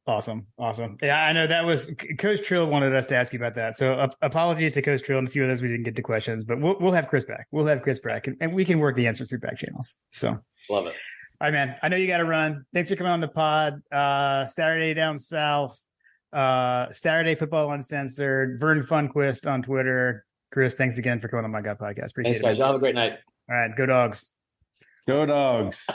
Awesome. Yeah, I know that was Coach Trill wanted us to ask you about that. So apologies to Coach Trill and a few of those we didn't get to questions. But we'll have Chris back. And we can work the answers through back channels. So love it. All right, man. I know you got to run. Thanks for coming on the pod. Saturday Down South, Saturday Football Uncensored, Vern Funquist on Twitter. Chris, thanks again for coming on My God Podcast. Appreciate it. Thanks, guys. Y'all have a great night. All right. Go Dogs. Go Dogs.